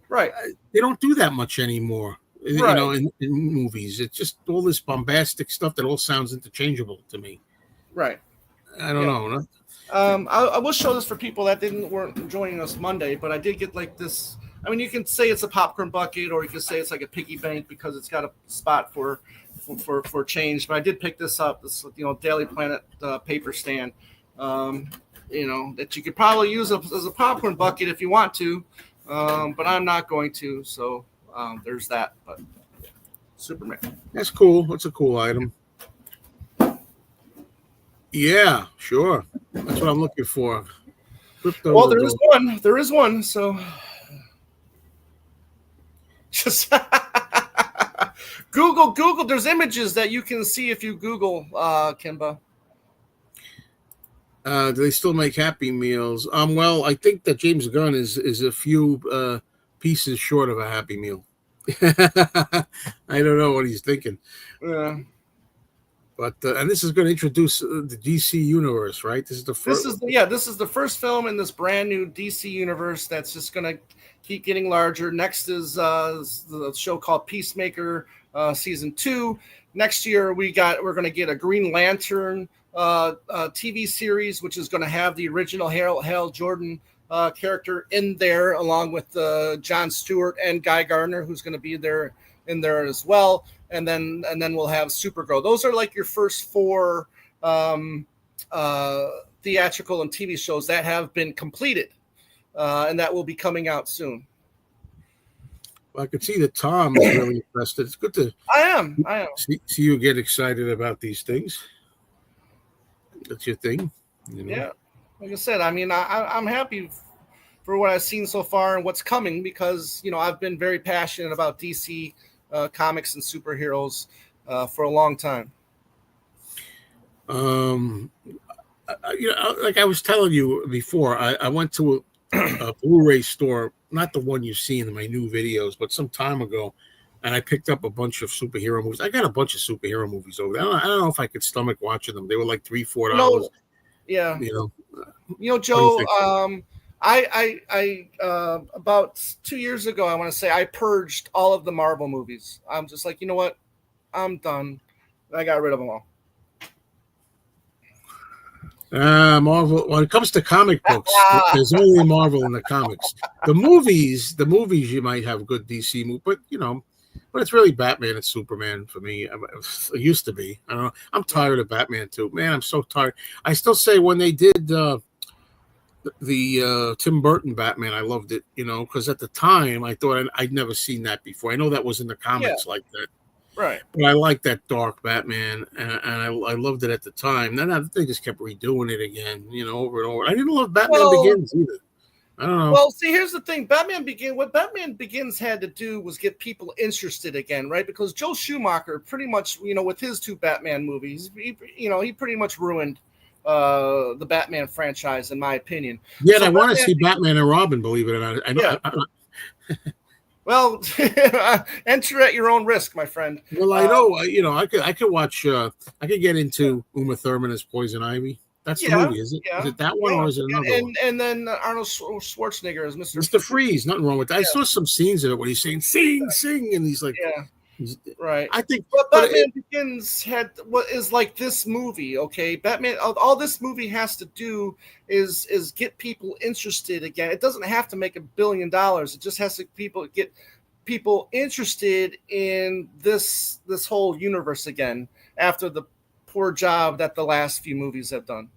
Right, they don't do that much anymore. In movies, it's just all this bombastic stuff that all sounds interchangeable to me. Right, I don't know. No? I will show this for people that weren't joining us Monday, but I did get like this. I mean, you can say it's a popcorn bucket, or you can say it's like a piggy bank because it's got a spot for change. But I did pick this up. This Daily Planet paper stand. That you could probably use as a popcorn bucket if you want to, but I'm not going to. So there's that. But Superman. That's cool. That's a cool item. Yeah, sure. That's what I'm looking for. Well, there is one. There is one. So just Google. There's images that you can see if you Google Kimba. Do they still make Happy Meals? Well, I think that James Gunn is a few pieces short of a Happy Meal. I don't know what he's thinking. Yeah. But and this is going to introduce the DC universe, right? This is the first. This is the first film in this brand new DC universe that's just going to keep getting larger. Next is the show called Peacemaker season 2. Next year we're going to get a Green Lantern TV series, which is going to have the original Hal Jordan character in there, along with Jon Stewart and Guy Gardner, who's going to be there as well. And then we'll have Supergirl. Those are like your first 4 theatrical and TV shows that have been completed, and that will be coming out soon. Well, I could see that Tom is really interested. It's good to I am see you get excited about these things. That's your thing, you know? Yeah. Like I said, I mean, I'm happy for what I've seen so far and what's coming, because I've been very passionate about DC comics and superheroes for a long time. Like I was telling you before, I went to a Blu-ray store, not the one you see in my new videos, but some time ago, and I picked up a bunch of superhero movies. I got a bunch of superhero movies over there. I don't know if I could stomach watching them. They were like $3-4. No, yeah. Joe, I about 2 years ago, I want to say, I purged all of the Marvel movies. I'm just like, you know what? I'm done. I got rid of them all. Marvel. When it comes to comic books, there's only Marvel in the comics. The movies, you might have good DC movie, but but it's really Batman and Superman for me. It used to be. I don't know. I'm tired of Batman too, man. I'm so tired. I still say when they did the Tim Burton Batman, I loved it, because at the time I thought I'd never seen that before. I know that was in the comics like that. Right. But I like that dark Batman, and I loved it at the time. Then they just kept redoing it again, over and over. I didn't love Batman Begins either. I don't know. Well, see, here's the thing. What Batman Begins had to do was get people interested again, right? Because Joel Schumacher pretty much, with his 2 Batman movies, he pretty much ruined the Batman franchise, in my opinion. Yeah, so I want to see Batman and Robin, believe it or not. I know. Yeah. Well, enter at your own risk, my friend. Well, I know, I could watch. I could get into Uma Thurman as Poison Ivy. That's the movie, is it? Yeah. Is it that one or is it another one? And then Arnold Schwarzenegger as Mr. Freeze. Nothing wrong with that. I saw some scenes of it when he's saying "sing, sing," and he's like, right. I think, but Batman Begins had what is like this movie. Okay, Batman. All this movie has to do is get people interested again. It doesn't have to make $1 billion. It just has to get people interested in this whole universe again after the poor job that the last few movies have done.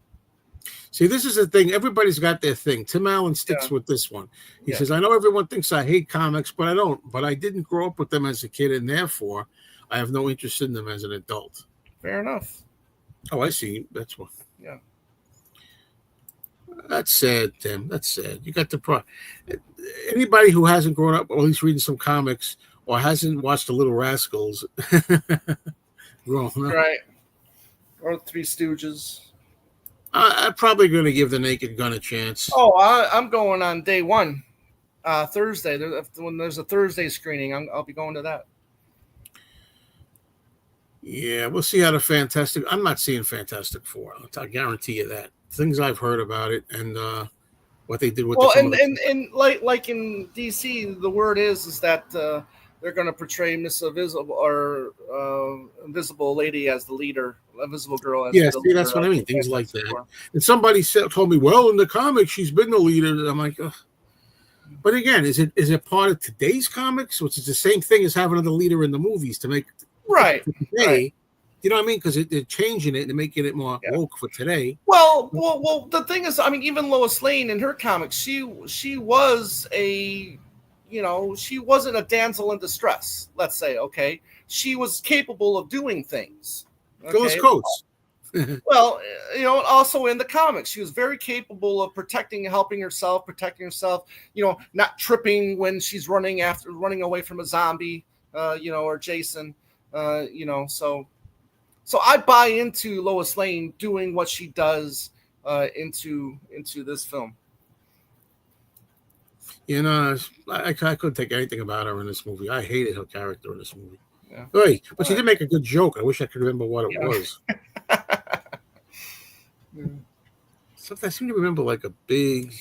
See, this is the thing. Everybody's got their thing. Tim Allen sticks with this one. He says, I know everyone thinks I hate comics, but I don't. But I didn't grow up with them as a kid, and therefore I have no interest in them as an adult. Fair enough. Oh, I see. That's what. Yeah. That's sad, Tim. That's sad. You got the anybody who hasn't grown up, or at least reading some comics, or hasn't watched The Little Rascals, wrong, huh? Right. Or Three Stooges. I'm probably going to give The Naked Gun a chance. Oh, I'm going on day 1, Thursday. When there's a Thursday screening, I'll be going to that. Yeah, we'll see how the Fantastic. I'm not seeing Fantastic Four. I guarantee you that. Things I've heard about it and what they did with. Well, and like in DC, the word is that they're going to portray Miss Invisible or Invisible Lady as the leader, Invisible Girl as the leader. That's what I mean. Things like that. And somebody told me, well, in the comics, she's been the leader. I'm like, ugh. But again, is it part of today's comics, which is the same thing as having the leader in the movies to make right today? Right. You know what I mean? Because they're changing it and making it more woke for today. Well. The thing is, I mean, even Lois Lane in her comics, she was a she wasn't a damsel in distress, let's say, okay? She was capable of doing things. Phyllis Okay? Coates. Well, also in the comics, she was very capable of protecting herself, not tripping when she's running away from a zombie, or Jason, so I buy into Lois Lane doing what she does into this film. I couldn't take anything about her in this movie. I hated her character in this movie. Yeah. Right, but she did make a good joke. I wish I could remember what it was. Something I seem to remember, like a big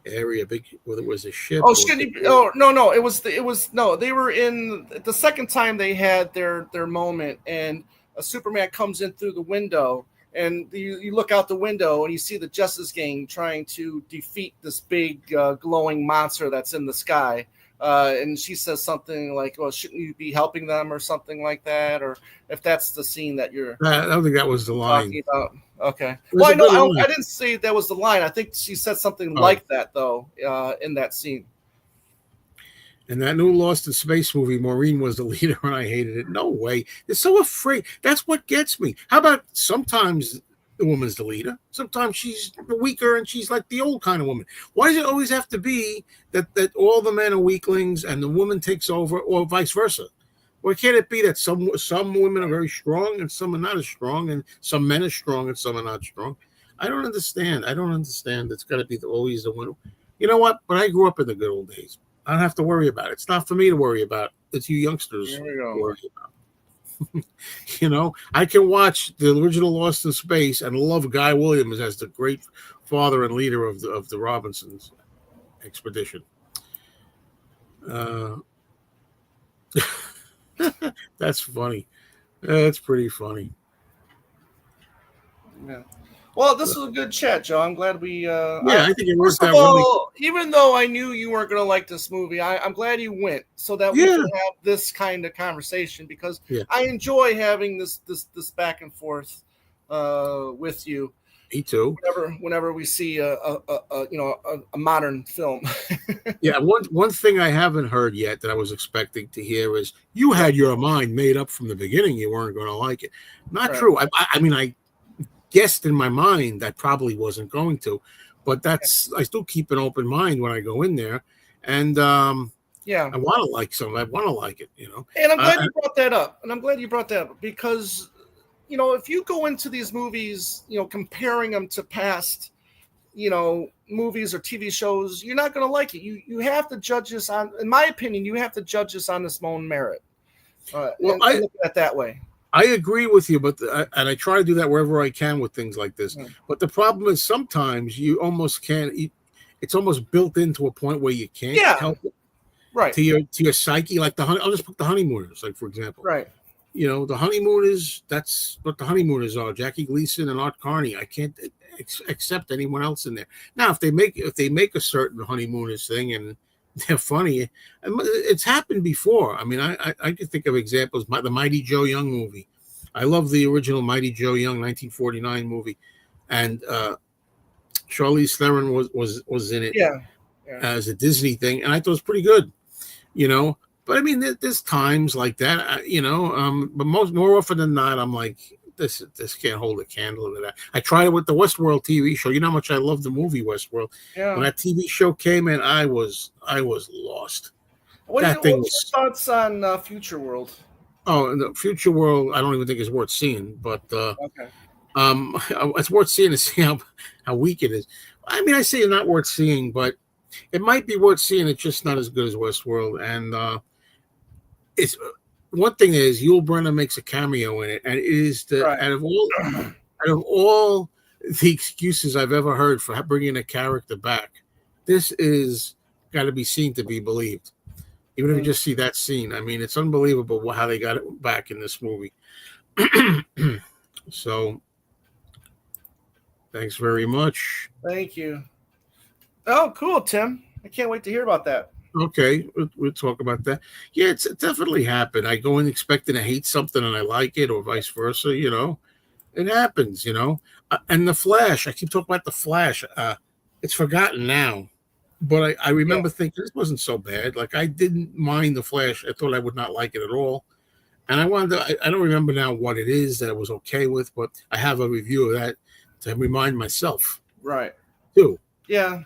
area, whether it was a ship. No, it was no. They were in the second time they had their moment, and a Superman comes in through the window, and you look out the window and you see the Justice Gang trying to defeat this big glowing monster that's in the sky. And she says something like, "Well, shouldn't you be helping them?" or something like that, or if that's the scene that you're. I don't think that was the line. About. Okay. Well, I didn't say that was the line. I think she said something like that though in that scene. In that new Lost in Space movie, Maureen was the leader, and I hated it. No way. They're so afraid. That's what gets me. How about sometimes the woman's the leader? Sometimes she's weaker, and she's like the old kind of woman. Why does it always have to be that all the men are weaklings and the woman takes over, or vice versa? Why can't it be that some women are very strong and some are not as strong, and some men are strong and some are not strong? I don't understand. It's got to be always the one. You know what? But I grew up in the good old days. I don't have to worry about it. It's not for me to worry about. It's you youngsters to worry about. I can watch the original Lost in Space and love Guy Williams as the great father and leader of the Robinsons expedition. That's funny. That's pretty funny. Yeah. Well, this was a good chat, Joe. I'm glad we. I think it worked out really. Even though I knew you weren't going to like this movie, I'm glad you went so that we can have this kind of conversation, because I enjoy having this back and forth with you. Me too. Whenever we see a modern film. Yeah, one thing I haven't heard yet that I was expecting to hear is you had your mind made up from the beginning you weren't going to like it. Not true. I mean, I guessed in my mind I probably wasn't going to, but I still keep an open mind when I go in there, and I want to like something. I want to like it, And I'm glad you brought that up. Because if you go into these movies, comparing them to past, movies or TV shows, you're not going to like it. You have to judge this on, in my opinion, you have to judge this on its own merit. I look at it that way. I agree with you, and I try to do that wherever I can with things like this. But the problem is sometimes you almost can't. It's almost built into a point where you can't help it. Right. To your psyche, like I'll just put the Honeymooners, like for example. Right. The Honeymooners. That's what the Honeymooners are. Jackie Gleason and Art Carney. I can't accept anyone else in there. Now, if they make a certain Honeymooners thing and they're funny, it's happened before. I mean, I can think of examples. The Mighty Joe Young movie. I love the original Mighty Joe Young 1949 movie, and Charlize Theron was in it as a Disney thing, and I thought it was pretty good. But I mean, there's times like that, but more often than not, I'm like, this can't hold a candle to that. I tried it with the Westworld TV show. You know how much I love the movie Westworld. Yeah. When that TV show came in, I was lost. What's your thoughts on Future World? Oh, the Future World, I don't even think is worth seeing, but it's worth seeing to see how weak it is. I mean, I say it's not worth seeing, but it might be worth seeing. It's just not as good as Westworld. And it's one thing is Yul Brynner makes a cameo in it, and it is out of all the excuses I've ever heard for bringing a character back, this is got to be seen to be believed. Even if you just see that scene, I mean, it's unbelievable how they got it back in this movie. So, thanks very much. Thank you. Oh, cool, Tim. I can't wait to hear about that. Okay, we'll talk about that. Yeah, it's definitely happened. I go in expecting to hate something and I like it, or vice versa. It happens. And the Flash. I keep talking about the Flash. It's forgotten now. But I remember thinking this wasn't so bad. Like, I didn't mind the Flash. I thought I would not like it at all. And I wanted to, I don't remember now what it is that I was okay with, but I have a review of that to remind myself. Right. Too. Yeah.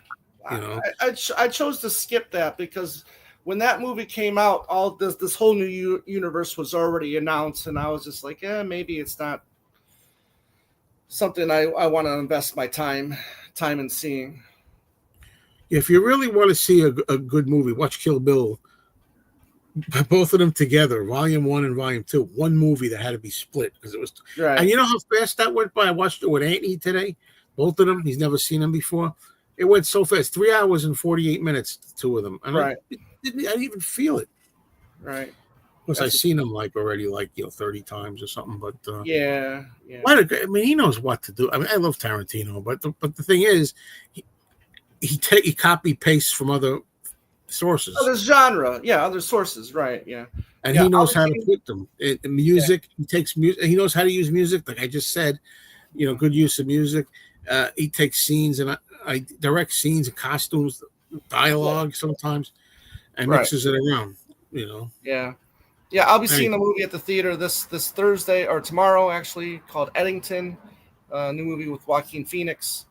You know, I chose to skip that because when that movie came out, all this whole new universe was already announced, and I was just like, maybe it's not something I want to invest my time in seeing. if you really want to see a good movie, watch Kill Bill. Both of them together, Volume 1 and Volume 2. One movie that had to be split because it was. Right. And you know how fast that went by? I watched it with Anthony today. Both of them. He's never seen them before. It went so fast. 3 hours and 48 minutes, the two of them. And right. I didn't even feel it. Right. Because I've seen him already 30 times or something. But yeah. I mean, he knows what to do. I mean, I love Tarantino, but the thing is, he copy pastes from other sources. Other genre, other sources, right? Yeah. And he knows how to put them in music. He takes music. He knows how to use music, like I just said. Good use of music. He takes scenes and I direct scenes and costumes, dialogue sometimes, and mixes it around. Yeah. I'll be seeing the movie at the theater this Thursday or tomorrow, actually, called Eddington, new movie with Joaquin Phoenix.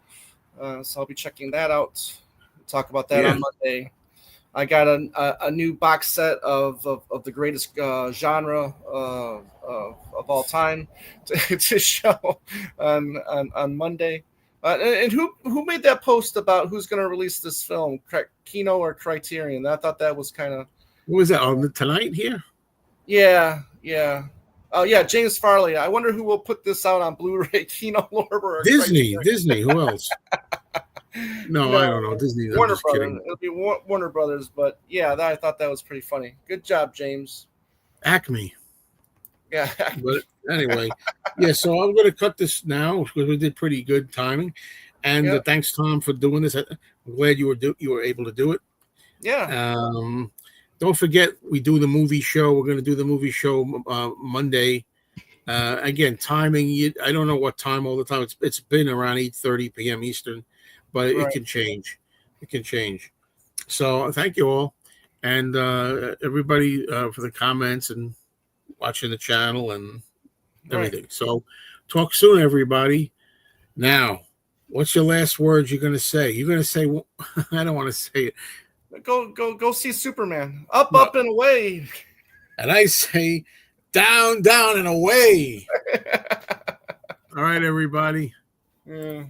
So I'll be checking that out. We'll talk about that on Monday. I got a new box set of the greatest genre of all time to show on Monday. And who made that post about who's going to release this film, Kino or Criterion? I thought that was kind of. What was that on tonight here? Yeah. Oh yeah, James Farley. I wonder who will put this out on Blu-ray. Kino Lorber or Disney. Who else? No, I don't know. Disney. Warner Brothers. It'll be Warner Brothers, but I thought that was pretty funny. Good job, James. Acme. Yeah. But anyway, so I'm going to cut this now because we did pretty good timing. And thanks, Tom, for doing this. I'm glad you were able to do it. Yeah. Don't forget, we do the movie show. We're going to do the movie show Monday. Again, timing. I don't know what time all the time. It's been around 8:30 p.m. Eastern, but it can change. So thank you all, and everybody for the comments and watching the channel and everything. So talk soon, everybody. Now, what's your last words you're going to say? You're going to say, I don't want to say it. Go see Superman. Up and away. And I say, down and away. All right, everybody. Yeah.